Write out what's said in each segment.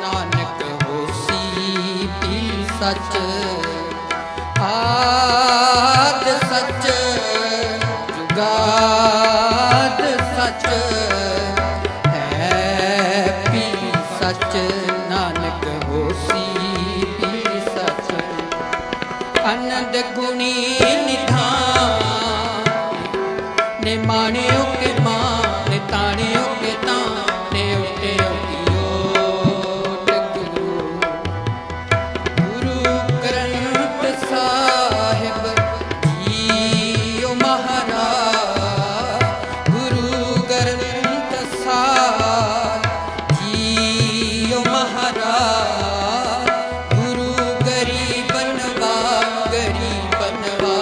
नानक होसी भी सच आद सच जुगाद सच है भी सच नानक होसी भी सच आनंद गुणी निधान ने माणियो के मां ने ताणियो के तां ने उठे गुरु ग्रंथ साहिब जीओ महाराज गुरु ग्रंथ साहिब जीओ महाराज गुरु गरीबनवा गरीबनवा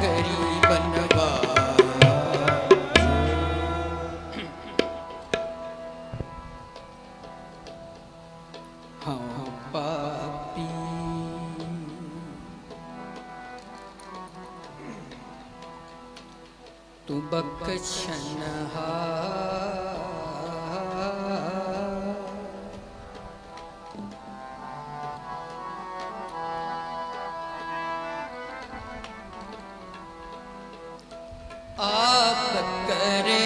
गरीबनवा हाँ पापी तू बख्शनहार आप करे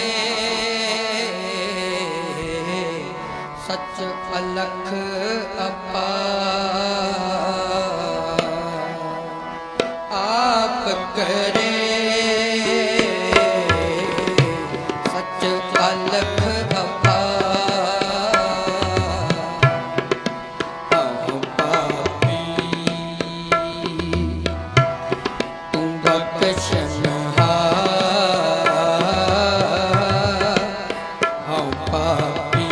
सच अलख अपार आप करे सच अलख अपार हम पापी तू बख्शनहार हम पापी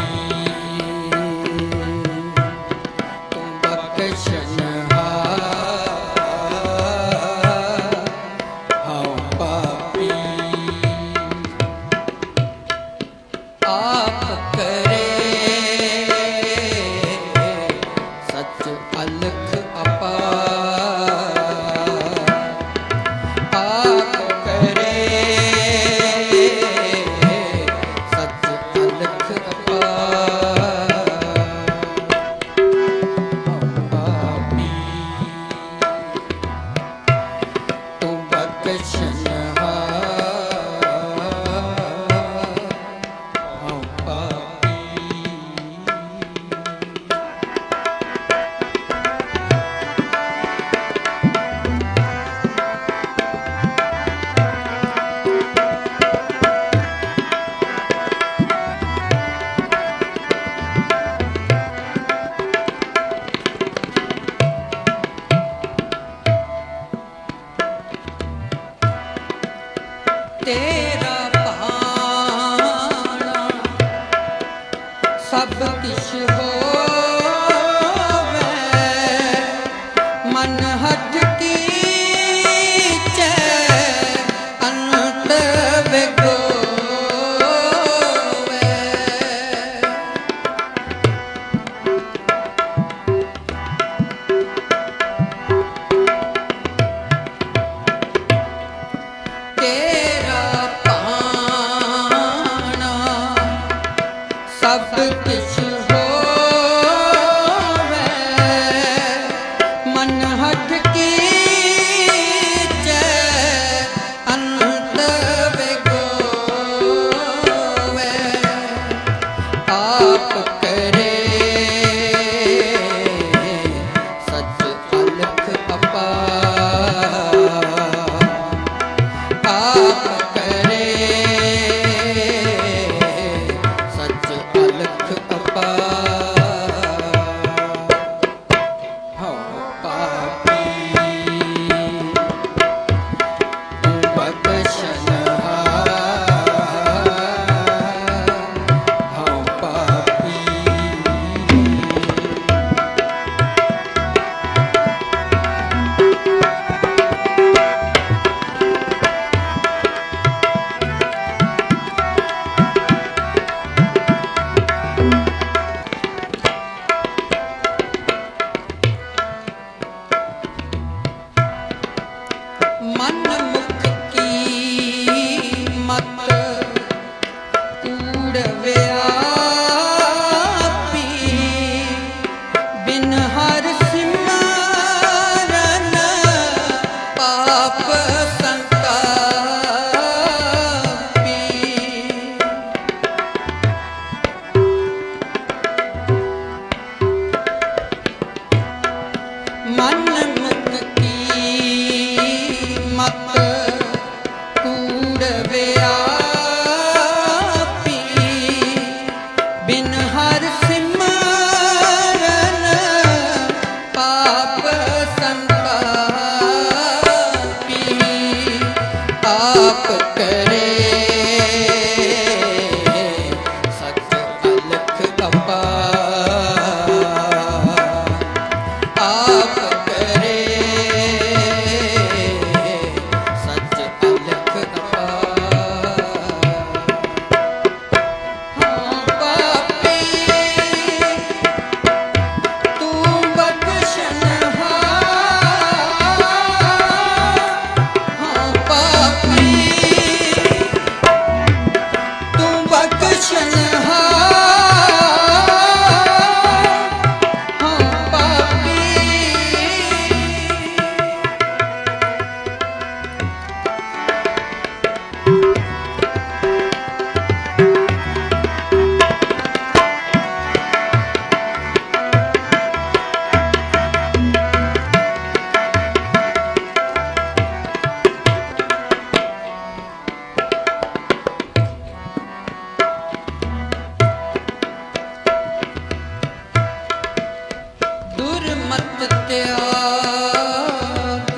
मत त्याग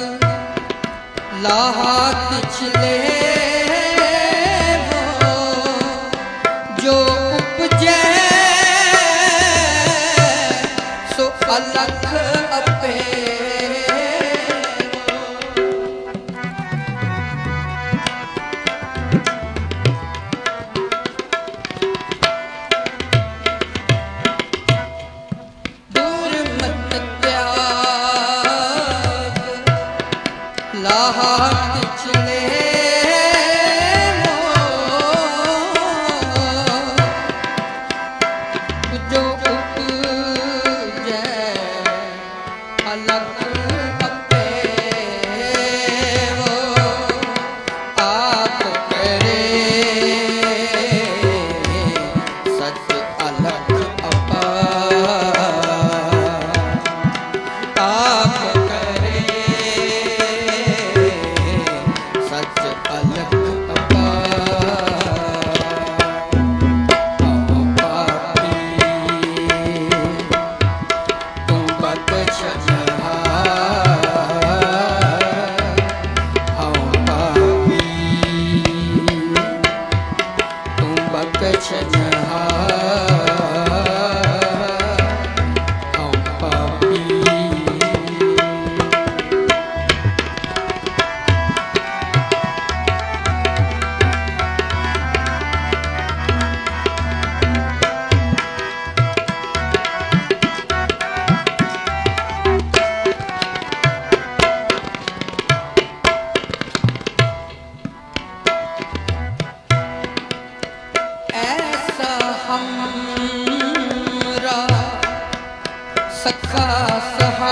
लाहा तिछले वो जो उपजै सो अलख अपे लाहा तिछले जो उपजै अलख अपे वो आप करे सच अलख अपा आप सखा सहाई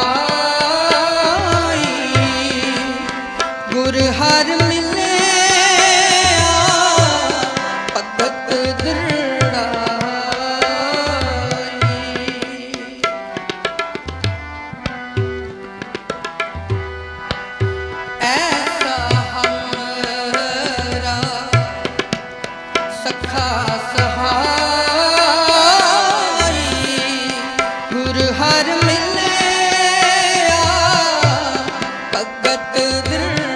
गुर हर मिले भगत दृढ़ाई ऐसा हमरा सखा हर मिले भगत दृढ़ाई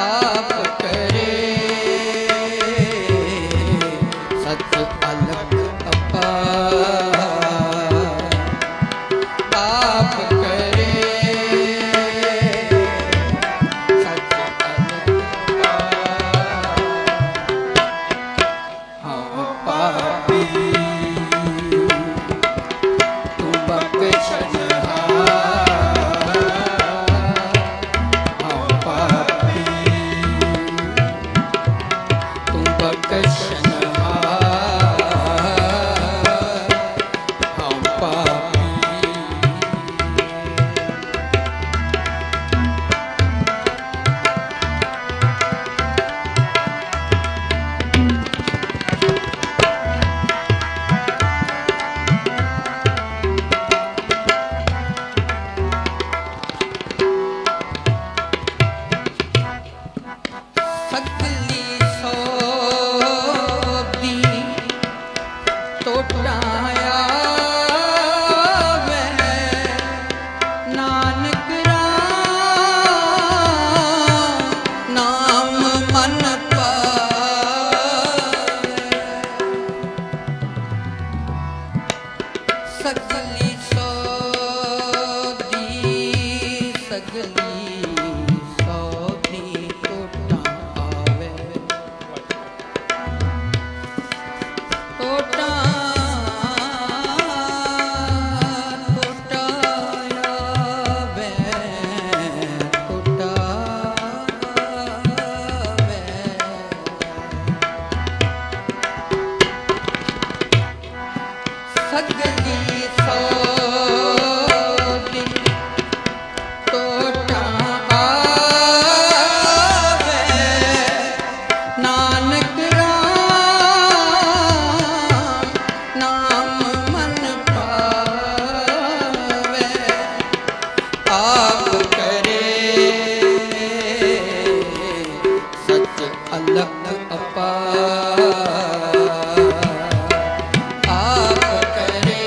आप करे सच अलख अपा आप करे सच अलख अपा हाँ पापी सगली सौदी टोटा आवे टोटा टोटा आवे टोटा आवे सगली सौदी टोटा आवे नानक राम नाम मन पावे आप करे सच अलख अपा आप करे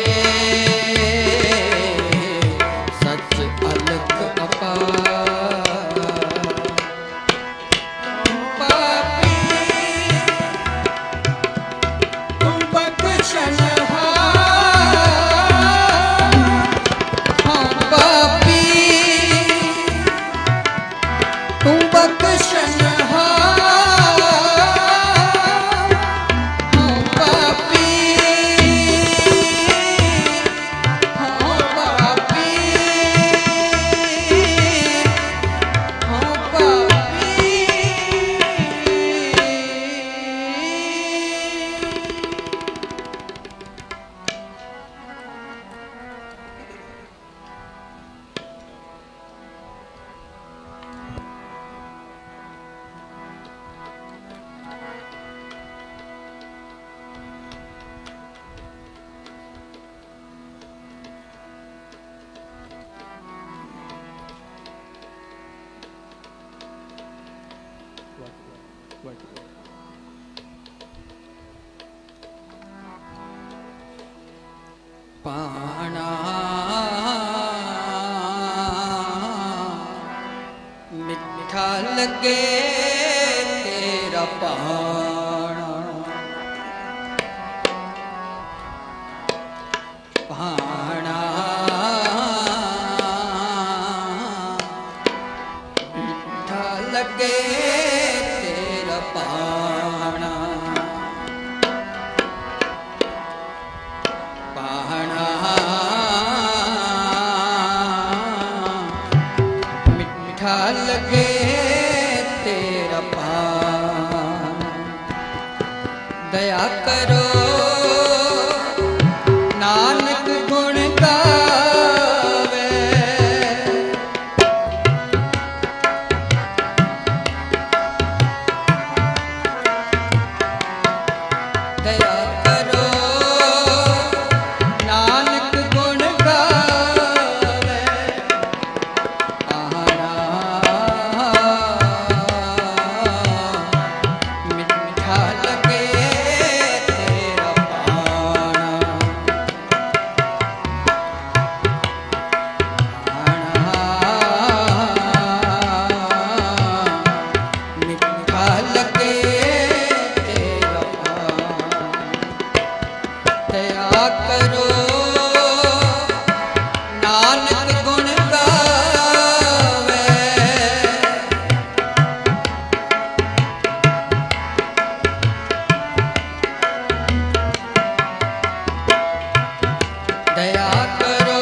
पाणा मिठा लगे तेरा पाणा, पाणा मिठा लगे तेरा पाणा, पाणा मिठा लगे तेरा पाणा। दया करो नानक गुण गावे, दया करो नानक गुण गावे, पाणा मिठा लगे तेरा पाणा, मिठा लगे तेरा पाणा। दया करो नानक गुण गावे, दया करो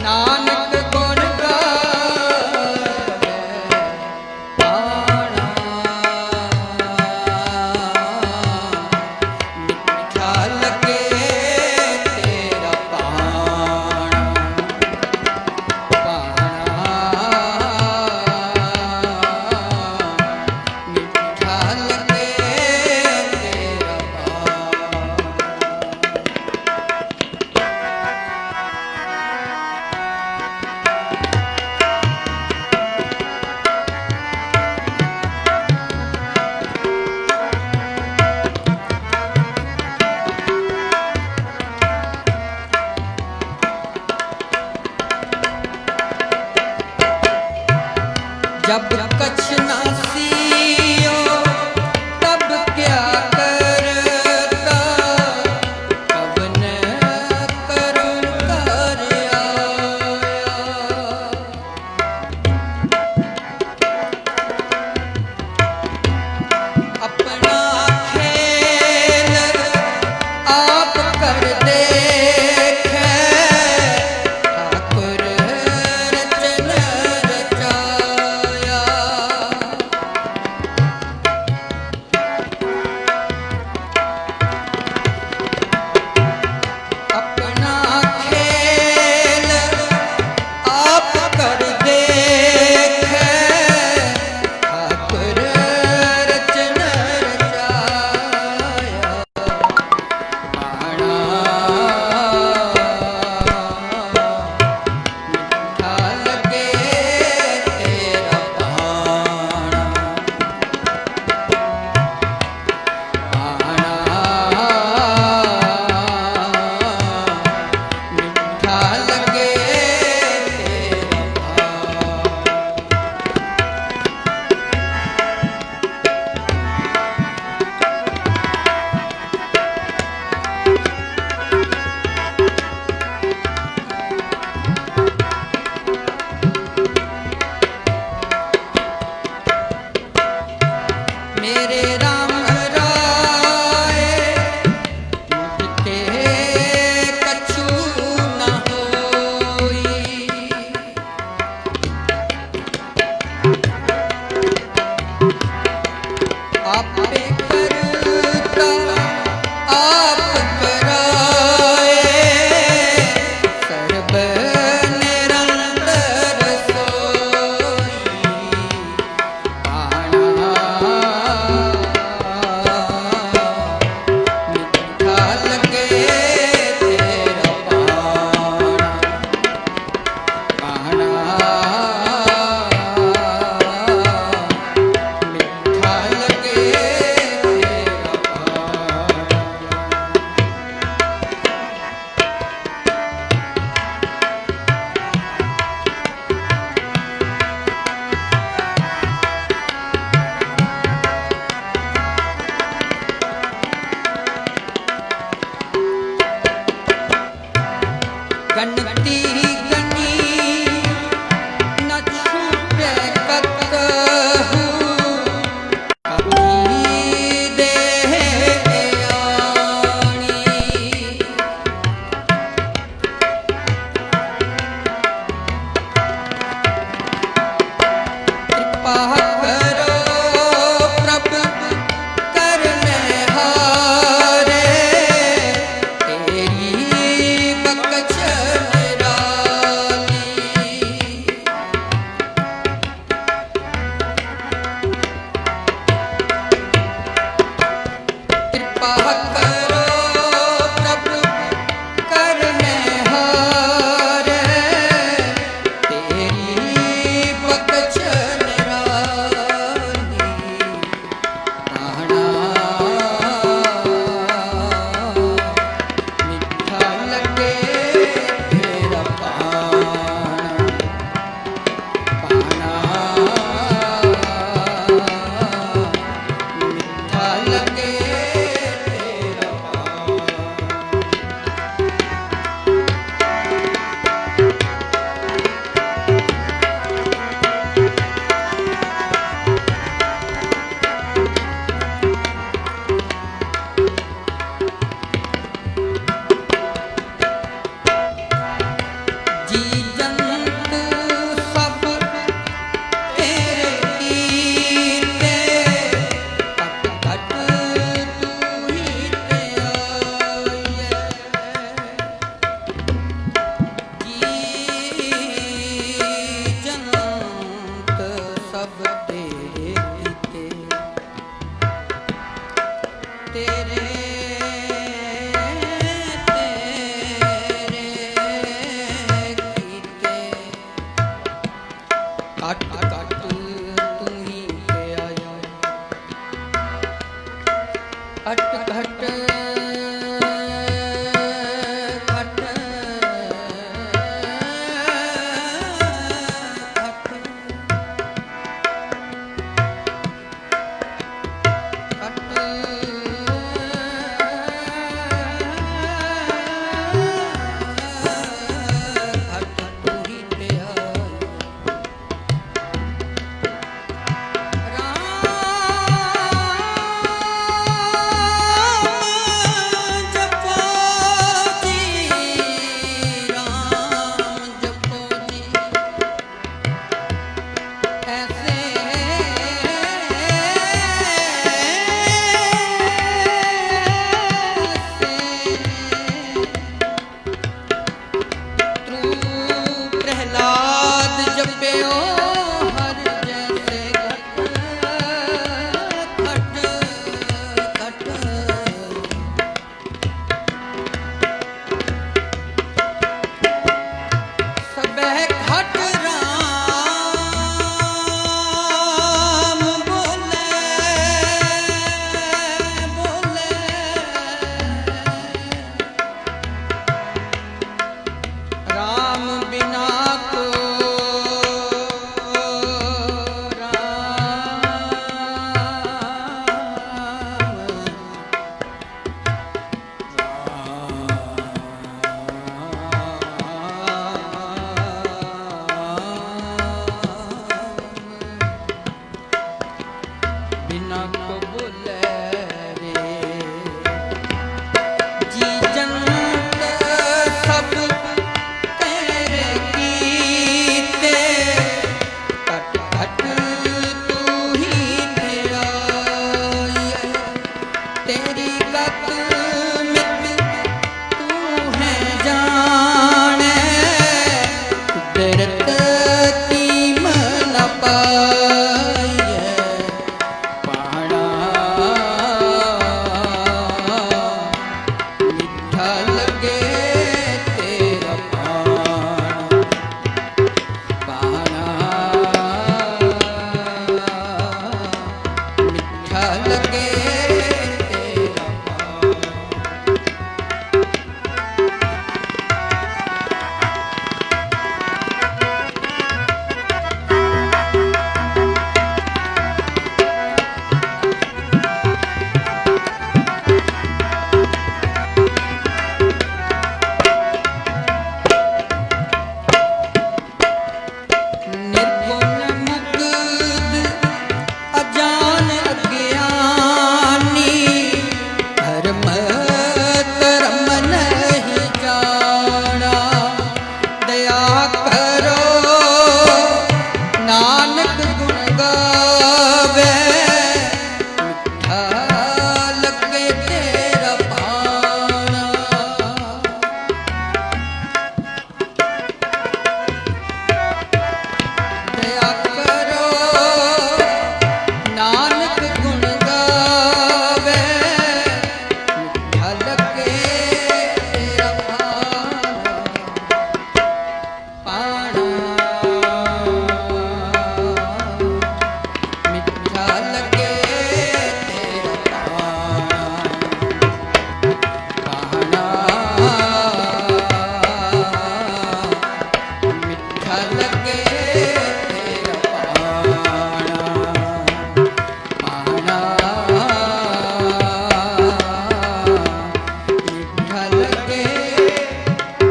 नानक गुण गावे, पाणा मिठा लगे मिठा लगे तेरा पाना, मिठा लगे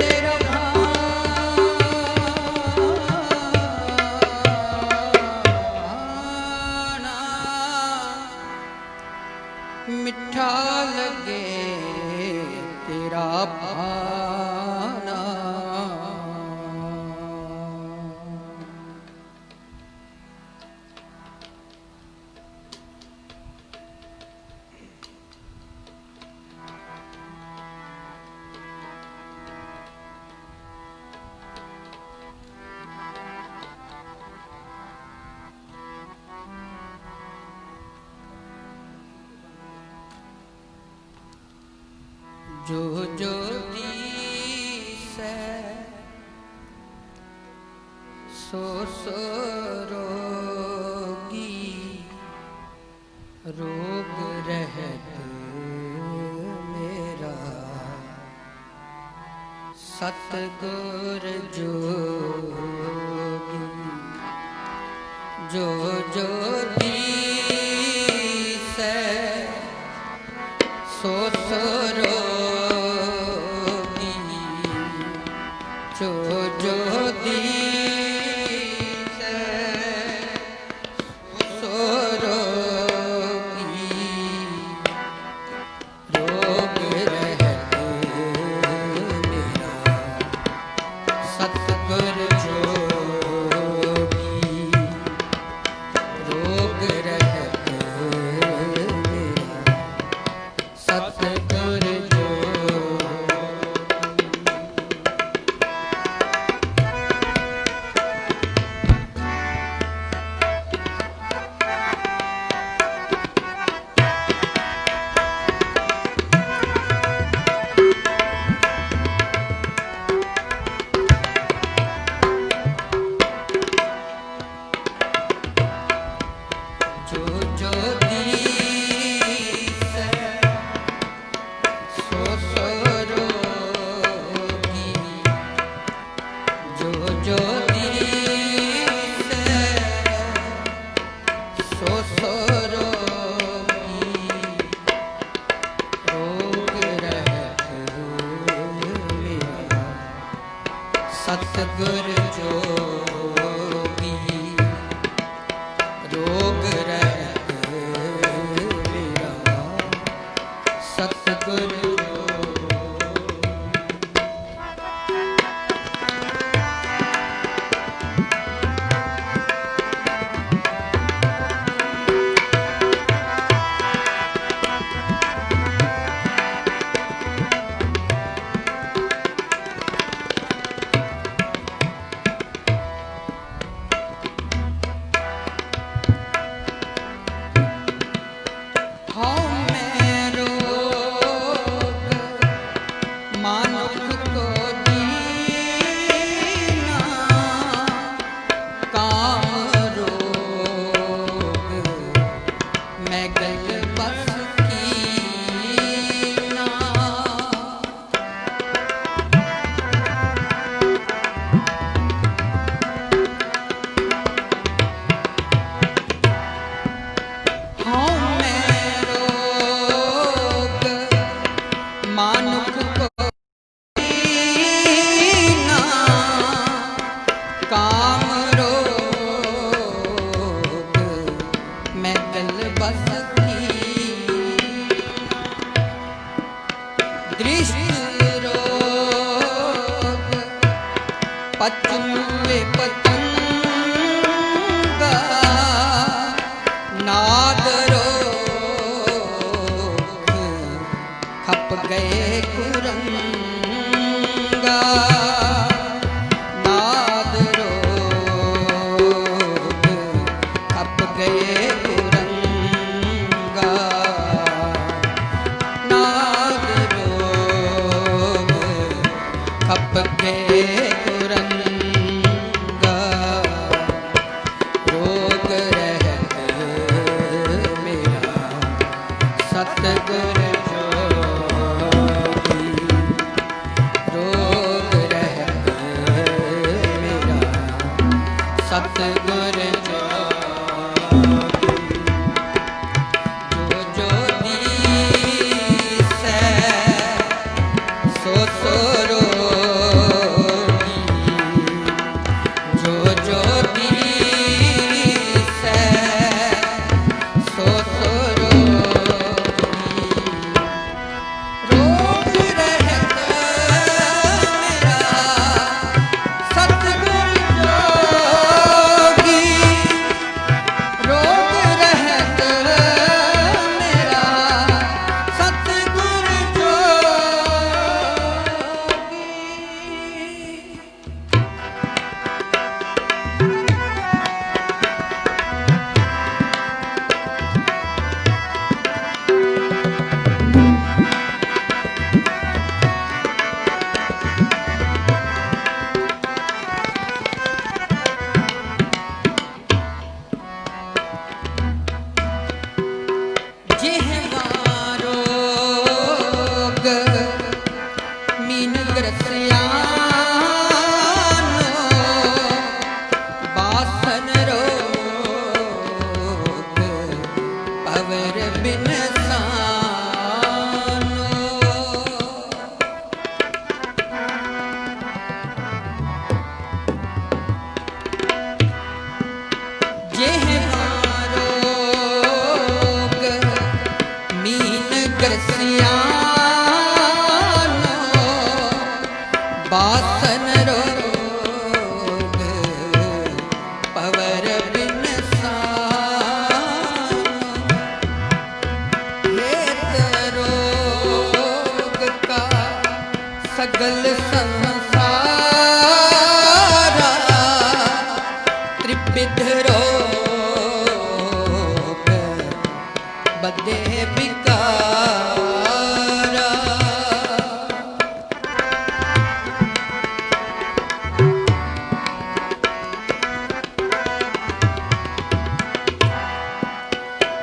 तेरा मिठा लगे तेरा भाना। जो जो दिसे सो सो रोगी, रोग रहत मेरा सतगुर जोगी। जो जो दिसे सो सो जो जो दिसे सो रोगी, रोग रहत मेरा सतगुर जोगी। रोग रहत मेरा सतगुर सतगुर जोगी। रोग रहत मेरा सतगुर मानुख को दीना काम रोग मैं गल बस कीना। हाँ मैं रोग मानुख को दीना काम रोग मैं गल बस दृष्टि रोग पचुए पतंगा नाद रोग खप गए कुरंगा। नाद रोग खप गए कुरंगा। नाद रोग खप गए कुरंगा। रोग रहत मेरा सतगुर जोगी। रोग रहत मेरा सतगुर जोगी। जो जो दीसै सो सो रोगी। जो जो दीसै सो सो रोगी। रोग रहत मेरा सतगुर जोगी। रोग रहत मेरा सतगुर जोगी। जिह्वा रोग मीन ग्रसियानो। बासन रोग पवर बिनसानो। जिह्वा रोग मीन ग्रसियानो। बासन रोग पवर बिनसानो। हेत रोग का सगल संसारा। त्रिविध रोग बदे विकारा।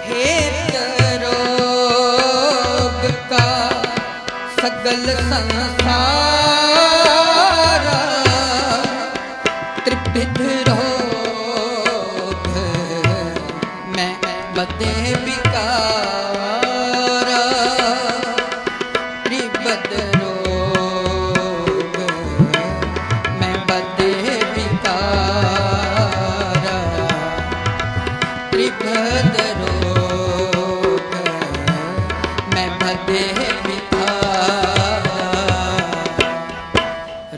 हेत रोग का सगल संसारा। त्रिविध रोग मैं बदे विकारा। त्रिविध रोग मैं बदे विकारा। त्रिविध रोग मैं बदे विकारा।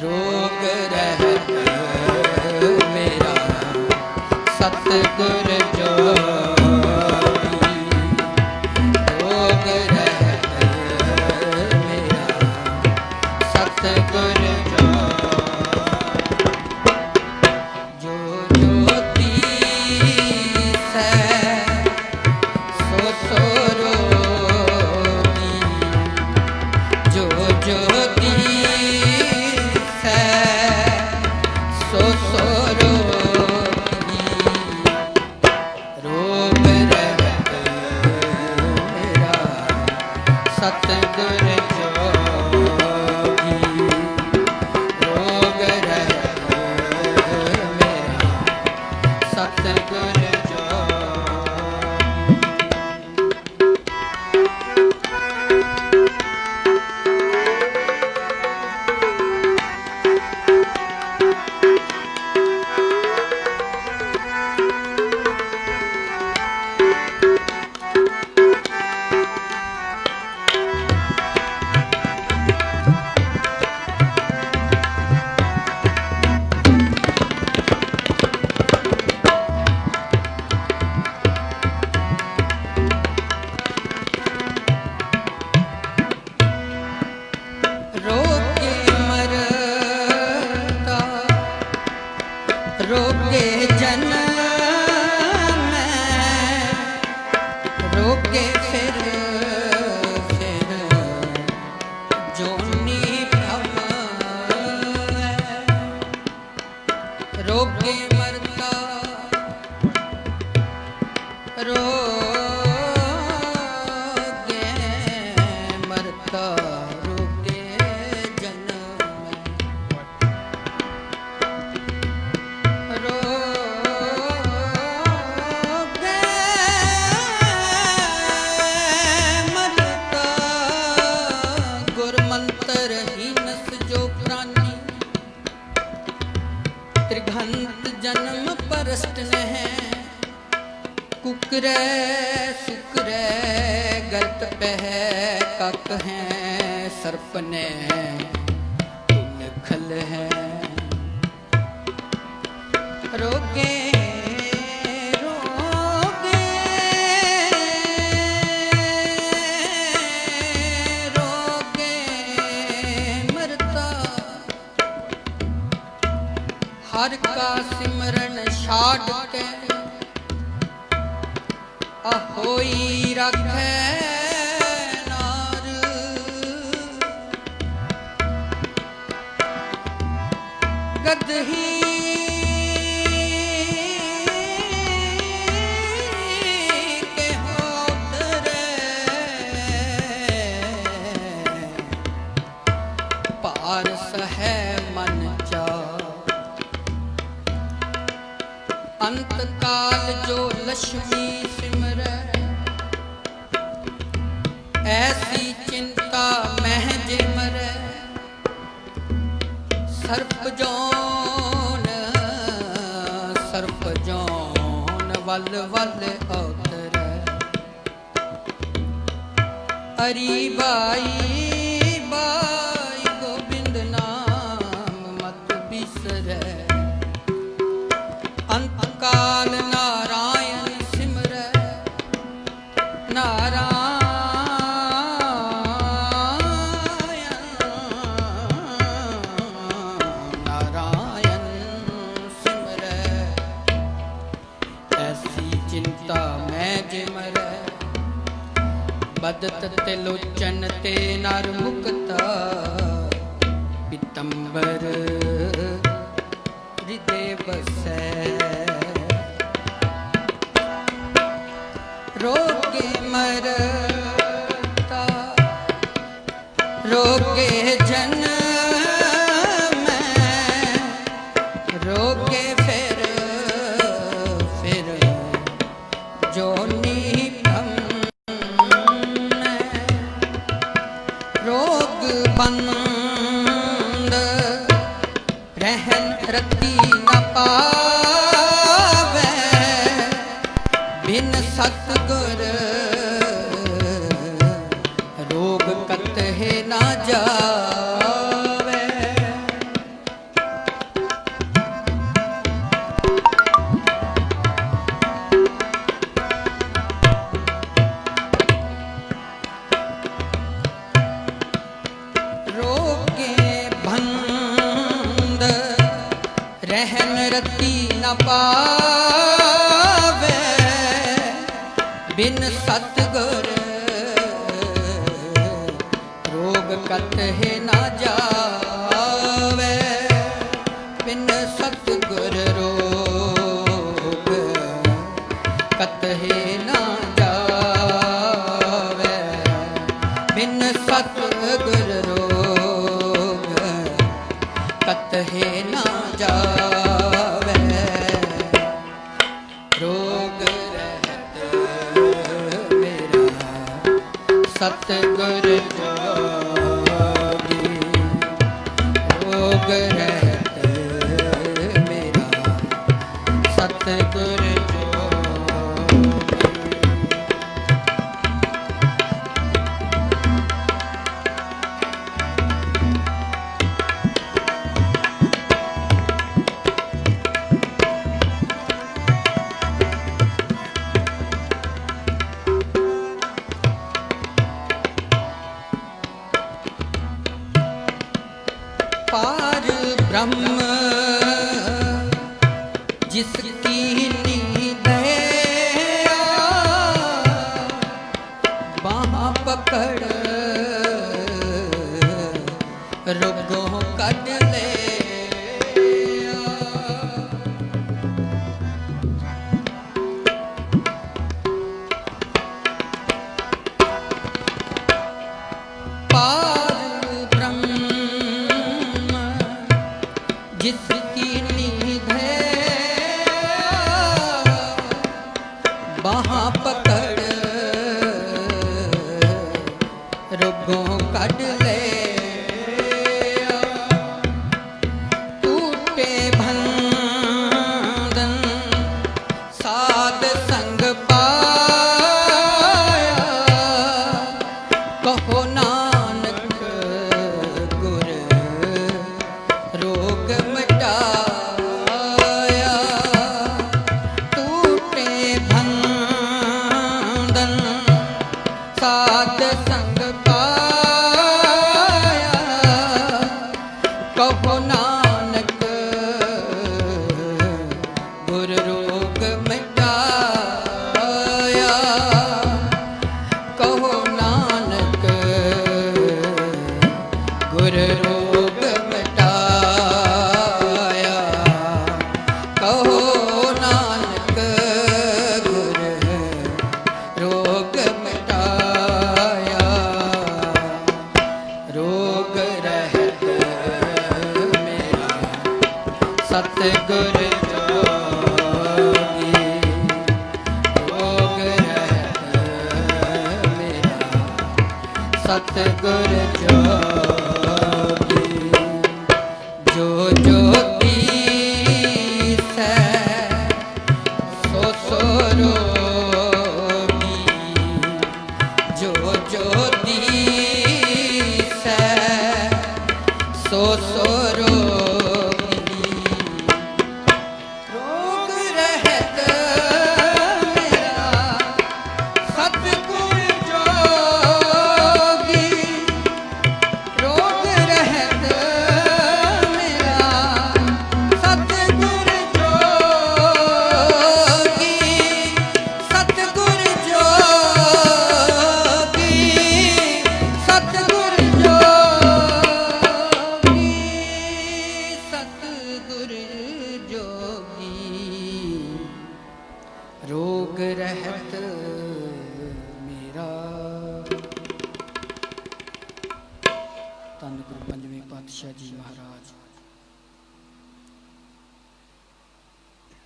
रोग रहत मेरा सतगुर जोगी। रोग रहत मेरा सतगुर जोगी। जो जो दीसै सो सो रोगी। जो जो दी जोनी भ्रम रोगे मरता रोगे मरता रोगे जन्म रोगे मरता गुरमंत्र हीनस जो प्राणी त्रिघंत जन्म परस्ट न है कुकरे सुकरे गलत पह कक है सर्प ने खल है रोगे रोगे रोगे मरता हर का सिमरन छाड़ के होई रखे नार गदही के होतरे पारस है मन चा अंत काल जो लक्ष्मी ऐसी चिंता महज मरे सर्प जौन वल वल अवतर अरी बाई बाई गोविंद नाम मत बिसरे अंत काल नारायण सिमरे नारायण बदत तिलोचन ते नर मुक्ता पीतंबर हृदय बसै रोगे मरता रोगे जन्म रोगे फिर जोनी बंद रहन रति न पावे बिन सतगुर रोग कतहे न जावे रहन रति न पावे बिन सतगुर रोग कतहे न जावे बिन सतगुर रोग कतहे न जावे बिन सतगुर रोग कतहे न जावे रोग रहत मेरा सतगुर जोगी रोग रहत मेरा सतगुर ब्रह्म जिसकी नींद वहाँ पकड़ रोगों कढ ले जिसकी नींद है वहाँ पकड़ रोगों कढ ले टूटे बंधन साध संग पाया कहो नानक गुर रोग मिटाया टूटे बंधन साध संग पाया कहो नानक गुर रोग मिटाया कहो नानक गुर रोग मिटाया कहो नानक गुर रोग मिटाया रोग रहत मेरा सतगुर जोगी रोग रहत मेरा सतगुर जोगी जो ज्योति से सो सो रोगी जो ज्योति से सो सो रोगी रोग रहत मेरा सतगुर जोगी रोग रहत मेरा सतगुर जोगी सतगुर जोगी सतगुर जोगी सतगुर जोगी रोग रहत मेरा ਧੰਨ ਗੁਰੂ ਪੰਜਵੇਂ ਪਾਤਸ਼ਾਹ ਜੀ ਮਹਾਰਾਜ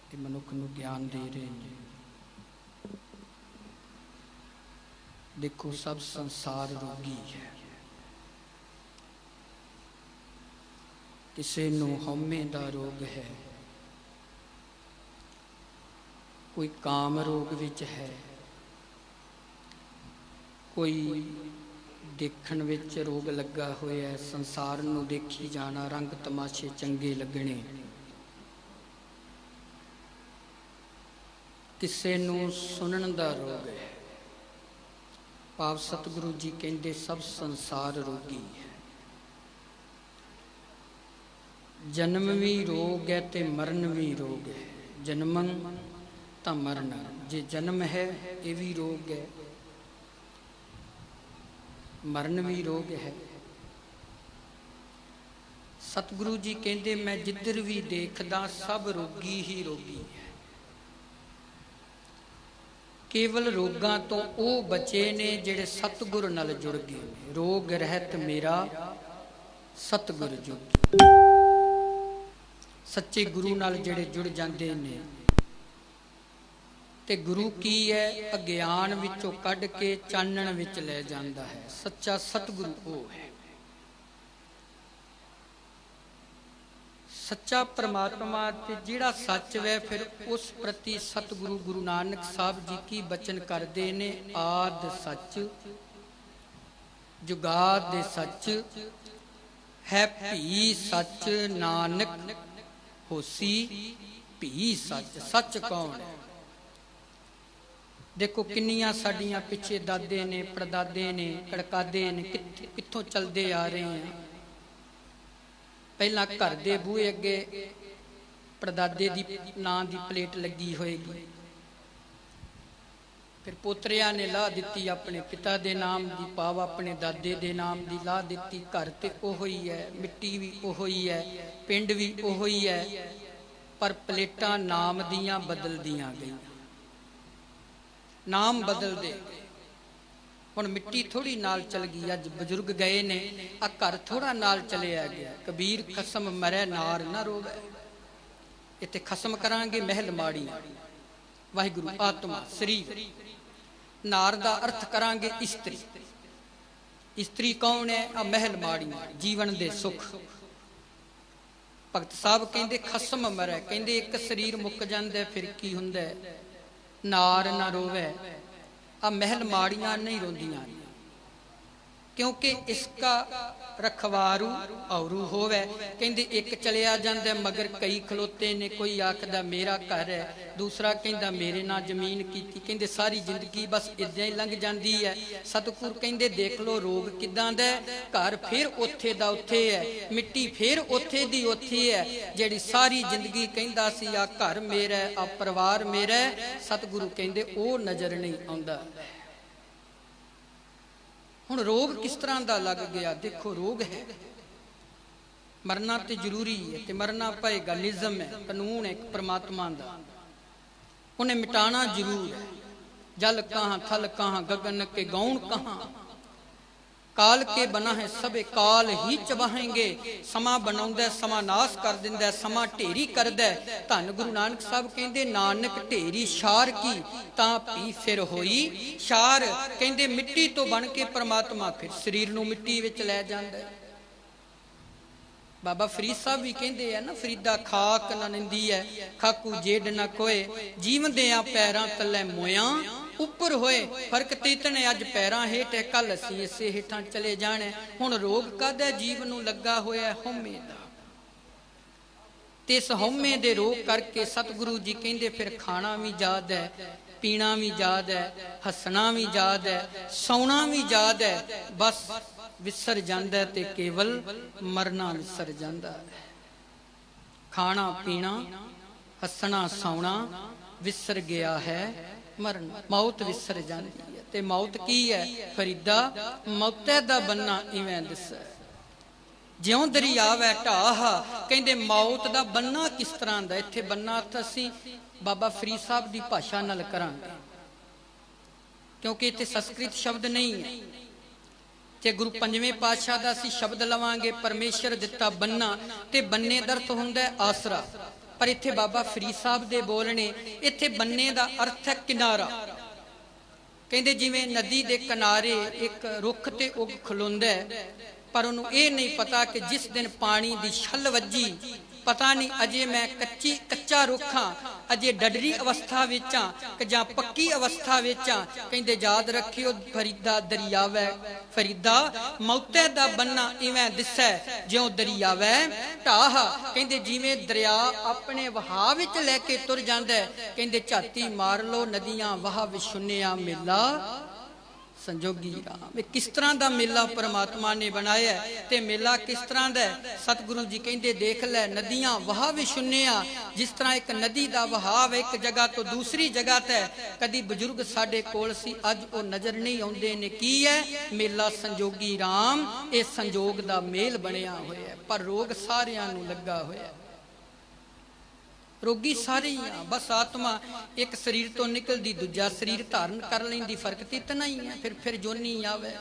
ਕਿ ਮਨੁੱਖ ਨੂੰ ਗਿਆਨ ਦੇ ਰਹੇ ਨੇ। ਦੇਖੋ ਸਭ ਸੰਸਾਰ ਰੋਗੀ ਹੈ। ਕਿਸੇ ਨੂੰ ਹਉਮੈ ਦਾ ਰੋਗ ਹੈ, ਕੋਈ ਕਾਮ ਰੋਗ ਵਿੱਚ ਹੈ, ਕੋਈ ਦੇਖਣ ਵਿੱਚ ਰੋਗ ਲੱਗਾ ਹੋਇਆ ਹੈ। ਸੰਸਾਰ ਨੂੰ ਦੇਖੀ ਜਾਣਾ, ਰੰਗ ਤਮਾਸ਼ੇ ਚੰਗੇ ਲੱਗਣੇ। ਕਿਸੇ ਨੂੰ ਸੁਣਨ ਦਾ ਰੋਗ ਹੈ। ਭਾਵ ਸਤਿਗੁਰੂ ਜੀ ਕਹਿੰਦੇ ਸਭ ਸੰਸਾਰ ਰੋਗੀ ਹੈ। ਜਨਮ ਵੀ ਰੋਗ ਹੈ ਤੇ ਮਰਨ ਵੀ ਰੋਗ ਹੈ। ਜਨਮੰ ਤਾਂ ਮਰਨ, ਜੇ ਜਨਮ ਹੈ ਇਹ ਵੀ ਰੋਗ ਹੈ, ਮਰਨ ਵੀ ਰੋਗ ਹੈ। ਸਤਿਗੁਰੂ ਜੀ ਕਹਿੰਦੇ ਮੈਂ ਜਿੱਧਰ ਵੀ ਦੇਖਦਾ ਸਭ ਰੋਗੀ ਹੀ ਰੋਗੀ ਹੈ। ਕੇਵਲ ਰੋਗਾਂ ਤੋਂ ਉਹ ਬਚੇ ਨੇ ਜਿਹੜੇ ਸਤਿਗੁਰ ਨਾਲ ਜੁੜ ਗਏ ਨੇ। ਰੋਗ ਰਹਿਤ ਮੇਰਾ ਸਤਿਗੁਰ ਜੋਗੀ। ਸੱਚੇ ਗੁਰੂ ਨਾਲ ਜਿਹੜੇ ਜੁੜ ਜਾਂਦੇ ਨੇ ਤੇ ਗੁਰੂ ਕੀ ਹੈ, ਅਗਿਆਨ ਵਿੱਚੋਂ ਕੱਢ ਕੇ ਚਾਨਣ ਵਿੱਚ ਲੈ ਜਾਂਦਾ ਹੈ। ਸੱਚਾ ਸਤਿਗੁਰੂ ਉਹ ਹੈ। ਸੱਚਾ ਪਰਮਾਤਮਾ ਤੇ ਜਿਹੜਾ ਸੱਚ ਹੈ, ਫਿਰ ਉਸ ਪ੍ਰਤੀ ਸਤਿਗੁਰੂ ਗੁਰੂ ਨਾਨਕ ਸਾਹਿਬ ਜੀ ਕੀ ਬਚਨ ਕਰਦੇ ਨੇ। ਆਦ ਸੱਚ ਜੁਗਾਦ ਦੇ ਸੱਚ ਹੈ, ਭੀ ਸੱਚ ਨਾਨਕ ਹੋਸੀ ਭੀ ਸੱਚ। ਸੱਚ ਕੌਣ ਹੈ? ਦੇਖੋ ਕਿੰਨੀਆਂ ਸਾਡੀਆਂ ਪਿੱਛੇ ਦਾਦੇ ਨੇ, ਪੜਦਾਦੇ ਨੇ, ਕੜਕਾਦੇ ਨੇ, ਕਿੱਥੋਂ ਚਲਦੇ ਆ ਰਹੇ ਆ। ਪਹਿਲਾਂ ਘਰ ਦੇ ਬੂਹੇ ਅੱਗੇ ਪੜਦਾਦੇ ਦੀ ਨਾਂ ਦੀ ਪਲੇਟ ਲੱਗੀ ਹੋਏਗੀ, फिर पोतरिया ने ला दी अपने पिता के नाम की, भाव अपने दादे के नाम की ला दी। घर तो ओहो ही है, मिट्टी भी ओहो ही है, पिंड भी ओहो ही है, पर प्लेटां नाम दियां बदल दियां गई, नाम बदल दे। हुण मिट्टी थोड़ी नाल चल गई, अज बजुर्ग गए ने, आ घर थोड़ा नाल चलिया गया। कबीर खसम मरै नार ना रोवै, इत्थे खसम करांगे महल माड़ी, वाहिगुरु आत्मा शरीर। नार दा अर्थ करांगे इस्त्री, इस्त्री कौन है? आ महल माड़ियां, जीवन दे सुख। भगत साहब कहंदे खसम मरै, कहंदे एक शरीर मुक जांदा फिर की हुंदा? नार ना रोवै, आ महल माड़ियां नहीं रोंदियां, क्योंकि इसका रखवारू औरू होवे। कहंदे एक चलिया जांदा मगर कई खलोते ने, कोई आखदा मेरा घर है, दूसरा कहंदा मेरे नाल जमीन कीती। कहंदे सारी जिंदगी बस इदां ही लंघ जांदी है। सतगुर कहंदे देख लो रोग किदां दा, घर फिर ओथे दा ओथे है, मिट्टी फिर ओथे दी ओथे है। जिहड़ी सारी जिंदगी कहंदा सी आ घर मेरा है, आ परिवार मेरा है, सतगुरु कहंदे ओ नज़र नहीं आउंदा। हुण रोग किस तरह का लग गया? देखो रोग है, मरना तो जरूरी है, तो मरना पएगा, निज़म है, कानून है परमात्मा का, उन्हें मिटाना जरूर है। जल कहाँ थल कहाँ गगन के गौण कहाँ, काल के बना है सबे काल ही चबाहेंगे। समा बनाउंदा समा नाश कर दिंदा, समा ढेरी करदा। धन गुरु नानक साहब कहंदे नानक ढेरी शार की तां पी फिर होई शार। कहंदे मिट्टी तो बन के परमात्मा फिर शरीर नूं मिट्टी विच लै जांदा। बाबा फरीद साहब भी कहंदे है ना, फरीदा खाक न निंदी है, खाकू जेड न कोए, जीवदियां पैरां तले मोया उपर होए। फर्क ते इतने अज पैरां हेठ है, कल असीं इसे हेठां चले जाने। हुण रोग काहदा जीव नूं लगा होया? हउमे दा। ते इस हउमे दे रोग करके सतगुरु जी कहंदे फिर खाना भी याद है, पीना भी याद है, हसना भी याद है, सौना भी याद है, बस विसर जांदा है ते केवल मरना विसर जांदा है। खाना पीना हसना सौना विसर गया है मरना, मौत विसर जाती है। ते मौत की है? फरीदा मौते दा बनना इवें दिसै, ज्यों दरियावै ढाह। कहंदे मौत दा बनना किस तरह दा? इत्थे बनना अर्थ असीं बाबा फरीद साहब दी भाषा नाल करांगे, क्योंकि इत्थे संस्कृत शब्द नहीं है। जे गुरु पंजवें पातशाह दा असीं शब्द लवांगे परमेश्वर दिता बन्ना, ते बन्ने दा अर्थ हुंदा है आसरा। पर इत्थे बाबा फरीद साहब दे बोलने, इत्थे बन्ने दा अर्थ है किनारा। कहंदे जिवें नदी दे किनारे एक रुख ते उग खलोंदा है, पर उन्होंने ये नहीं पता कि जिस दिन पानी दी छल वजी, पता नहीं अजे मैं कच्चा रुख हाँ, अजे डडरी अवस्था विच हाँ कि जां पक्की अवस्था विच हाँ। कहंदे याद रखियो फरीदा दरियावै, फरीदा मौते दा बन्ना इवें दिसै ज्यों दरियावै ढाह। कहंदे जिवें दरिया अपने वहाव विच लैके तुर जांदा है। कहंदे झाती मार लो नदियां वहा विशुन्निया मेला संजोगी राम। किस तरह का मेला परमात्मा ने बनाया ते मेला किस तरह का? सतगुरु जी कहंदे देख लै नदियां वहा विशुन्निया, जिस तरह एक नदी का वहाव एक जगह तो दूसरी जगह तै। कदी बजुर्ग साडे कोल सी, अज वो नजर नहीं आउंदे ने। की है? मेला संजोगी राम। ये संजोग का मेल बनिया होया, पर रोग सारियां नूं लगा होया। रोगी सारे ही आ, बस आत्मा एक शरीर तो निकलती दूजा शरीर धारण कर लेंदी, फर्क तो इतना ही है। फिर जोनी आवे।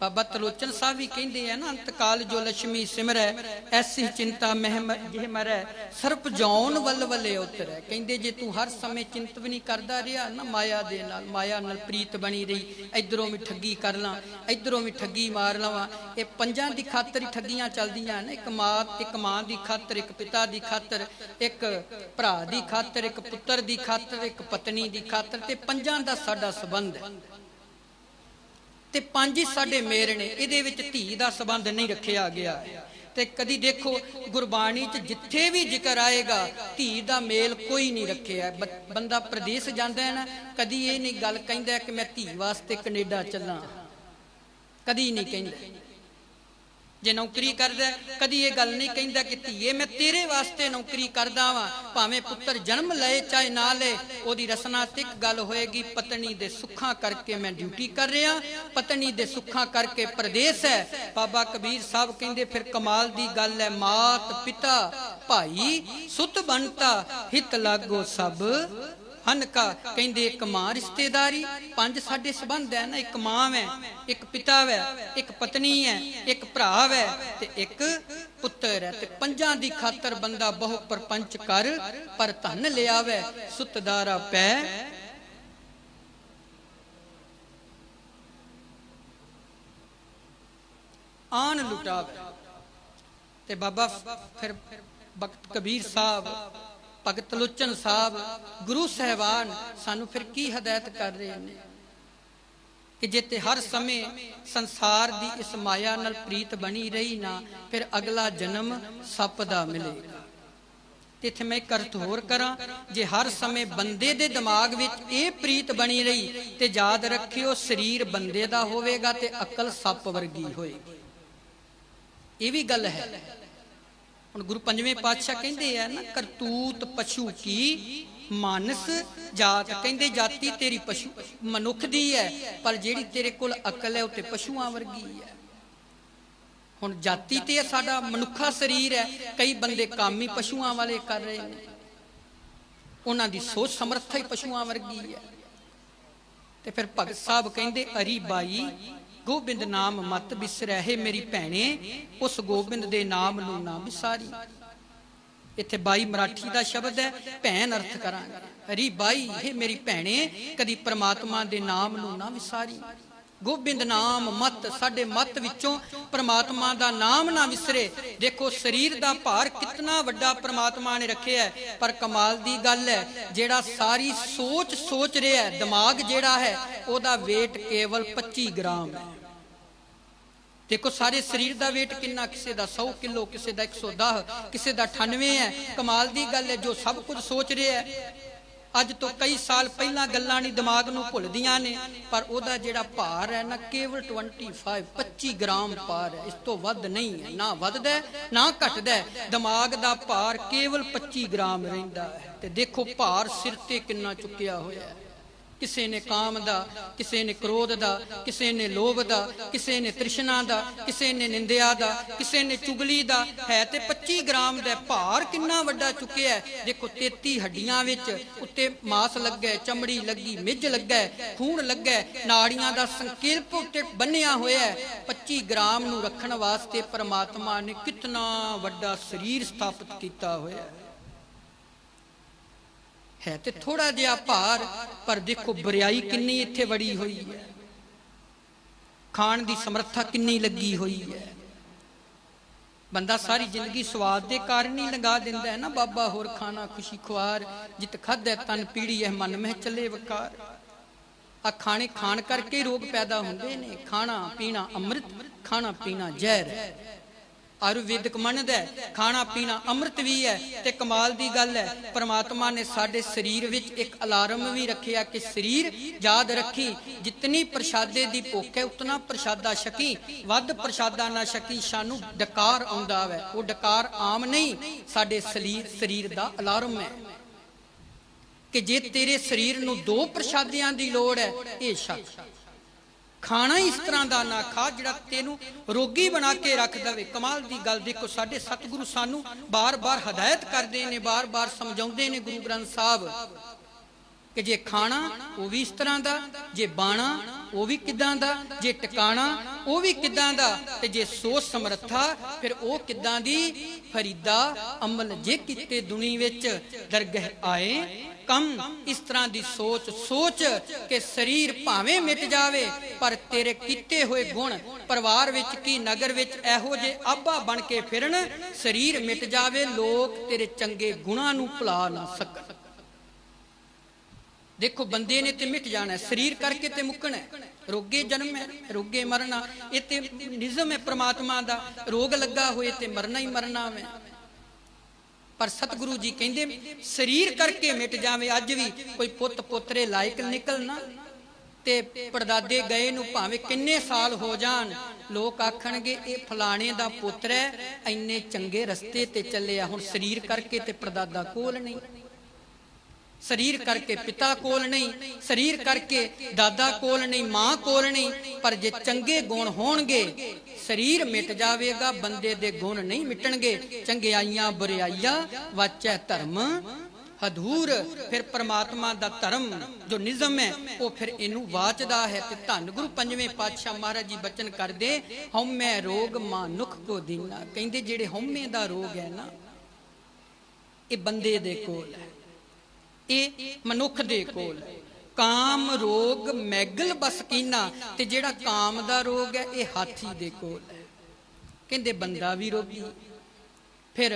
बाबा तलोचन साहब भी कहते हैं ना, अंतकाल जो लक्ष्मी सिमरै ऐसी चिंता महम जिह मरै सर्प जौन वल वले उतरै। कहते जे तू हर समय चिंत भी नहीं करता रहा ना माया दे नाल, माया नाल प्रीत बनी रही, इधरों भी ठगी कर ला इधरों भी ठगी मार लवां। ये पंजां दी खातर ही ठगियां चलदियां ने, एक मां दी खातर, एक पिता दी खातर, एक भरा दी खातर, एक पुत्र दी खातर, एक पत्नी दी खातर, ते पंजां दा साडा संबंध है। ते पंज ही साडे मेर ने, इहदे विच धी दा संबंध नहीं रखिया गया। ते कदी देखो गुरबाणी च जिथे भी जिक्र आएगा धी दा मेल कोई नहीं रखिया। बंदा प्रदेश जांदा है ना, कदी ये नहीं गल कहंदा कि मैं धी वास्ते कनेडा चलां, कदी नहीं कहंदा। जे नौकरी करदा कदी ये गल नहीं कहंदा कि धीए मैं तेरे वास्ते नौकरी करदा वां, भावें पुत्तर जन्म लए चाहे ना ले, ओदी रसना ते इक गल होएगी, पत्नी दे सुखां करके मैं ड्यूटी कर रहा, पत्नी दे सुखां करके परदेस है। बाबा कबीर साहब कहंदे फिर कमाल दी गल है, मात पिता भाई सुत बनता हित लागो सब हनका। कहंदे एक मां रिश्तेदारी, पंज साडे संबंध है ना, एक मां है, एक पिता है, एक पत्नी है, एक भरा है ते एक पुत्र है, ते पंजां दी खातर बंदा बहु परपंच कर पर धन लिया वै, सुतदारा पै आन लुटावे। ते बाबा फिर भगत कबीर साहब, भगत लोचन साहब, गुरु साहबान सानू फिर की हदायत कर रहे हैं कि जे ते हर समय संसार दी इस माया नाल प्रीत बनी रही ना, फिर अगला जन्म सप दा मिलेगा। ते इत्थे मैं करत होर करा, जे हर समय बंदे दे दिमाग विच ये प्रीत बनी रही ते याद रखियो शरीर बंदे दा होवेगा ते अकल सप वर्गी होएगी। ये भी गल है। गुरु पंजवें पातशाह कहते हैं ना, करतूत पशु की मानस जात, कहते जाति तेरी पशु मनुख दी है, पर जेड़ी तेरे कोल अकल है उते पशुआं वर्गी है। हुण जाति ते साडा मनुखा शरीर है, कई बंदे काम ही पशुआं वाले कर रहे हैं, उन्हां दी सोच समर्था ही पशुआं वर्गी है। ते फिर भगत साहब कहते अरी बाई गोबिंद नाम मत बिसरै, हे मेरी भैणे उस गोबिंद दे नाम नू ना विसारी। इत्थे बाई मराठी दा शब्द है, भैन अर्थ करांगे। हरी बाई हे मेरी भैणे कदी परमात्मा दे नाम नू ना विसारी। गोबिंद नाम मत, साडे मत विचों परमात्मा दा नाम ना विसरे। देखो शरीर दा भार कितना वड्डा परमात्मा ने रखे है, पर कमाल दी गल है जेड़ा सारी सोच सोच रहा है, दिमाग जेड़ा है ओदा वेट केवल 25 ग्राम है। देखो सारे शरीर का वेट कितना, किसी का 100 किलो, किसी का 110, किसी का 98 है। कमाल की गल है जो सब कुछ सोच रहा है। अज तो कई साल पहला गल्लां नहीं दिमाग नूं भुलदियां ने, पर ओदा जिहड़ा भार है ना केवल 25 ग्राम भार है, इस तो वध नहीं है, ना वधदा ना घटदा। दिमाग दा भार केवल 25 ग्राम रहिंदा है। ते देखो भार सिर ते किन्ना चुकिया होया है। किसी ने काम दा, किसी ने क्रोध दा, किसी ने लोभ दा, किसी ने तृष्णा दा, किसी ने निंदिया दा, किसी ने चुगली दा है। ते 25 ग्राम दा भार किन्ना वड्डा चुकिया है। देखो 33 हड्डियां विच उत्ते मांस लग्गा, चमड़ी लगी, मिज लग्गा, खून लग्गा, नाड़ियां दा संकल्प उत्ते बन्निया होया है। 25 ग्राम नूं रखण वास्ते परमात्मा ने कितना वड्डा शरीर स्थापित किया होया है। ते थोड़ा जिहा भार, पर देखो बरियाई किन्नी इत्थे वड़ी हुई है, खाण दी समर्था किन्नी लगी हुई है। बंदा सारी जिंदगी स्वाद के कारण ही लगा दिंदा है ना, बाबा होर खाना खुशी खुआर, जित खादे तन पीड़ी है मन में चले वकार। आ खाने खाण करके रोग पैदा होंदे ने। खाना पीना अमृत, खाना पीना जहर। आयुर्वेदिक मनदा है खाना पीना अमृत भी है। ते कमाल दी गल है परमात्मा ने साडे शरीर विच एक अलार्म भी रखिया कि शरीर याद रखी, जितनी प्रसादे दी भुख है उतना प्रसादा छकी, वध प्रसादा ना छकी, सानू डकार आउंदा है। वो डकार आम नहीं, साडे शरीर दा अलार्म है कि जे तेरे शरीर नू 2 प्रसादियां दी लोड़ है, ये छक। खाना इस तरह का ना खा जिहड़ा तेनू रोगी बना के रख दे। कमाल की गल देखो साडे सतगुरु सानू बार बार हदायत करते हैं, बार बार समझाते हैं गुरु ग्रंथ साहब कि जे खाना वो भी इस तरह का, जे बाणा वो भी किदां दा, जे टिकाणा वो भी किदां दा, ते जे सोच समर्था फिर वो किदां दी। फरीदा अमल जे किते दुनी विच दरगह आए कम। इस तरह की सोच सोच के शरीर भावें मिट जावे, पर तेरे किते हुए गुण परिवार विच की नगर विच एहो जे आबा बन के फिरन, शरीर मिट जावे लोग तेरे चंगे गुणां नूं भुला ना सकन। देखो बंदे ने ते मिट जाना है, शरीर करके ते मुकना है। रोगे जन्म है, रोगे मरना, ये ते निज़म है परमात्मा दा। रोग लगा हुए ते मरना ही मरना है। पर सतगुरु जी कहते शरीर करके मिट जावे। अज भी कोई पुत पोतरे लायक निकलना ते परदादे गए नूं भावें किन्ने साल हो जान, लोग आखणगे ये फलाणे दा पुत्र है, इन्ने चंगे रस्ते ते चलिया। हुण शरीर करके ते परदादा कोल नहीं, शरीर करके पिता कोल नहीं, शरीर करके दादा कोल नहीं, मां कोल नहीं। पर जे चंगे गुण होणगे, शरीर मिट जावेगा, बंदे दे गुण नहीं मिटणगे। चंगियाइयां बुराइयां वाचै धर्म अधूर। फिर परमात्मा दा धर्म जो निज़म है वो फिर इनू वाचदा है। ते धन गुरु पंजवें पातशाह महाराज जी बचन करदे, हउमै रोग मानुख को दीना। कहंदे जेड़े हउमे दा रोग है ना, ये बंदे दे कोल है, ये मनुख दे कोल। काम रोग मैगल बसकीना, ते जेड़ा काम दा रोग है ये हाथी दे कोल है। कहंदे बंदा भी रोगी, फिर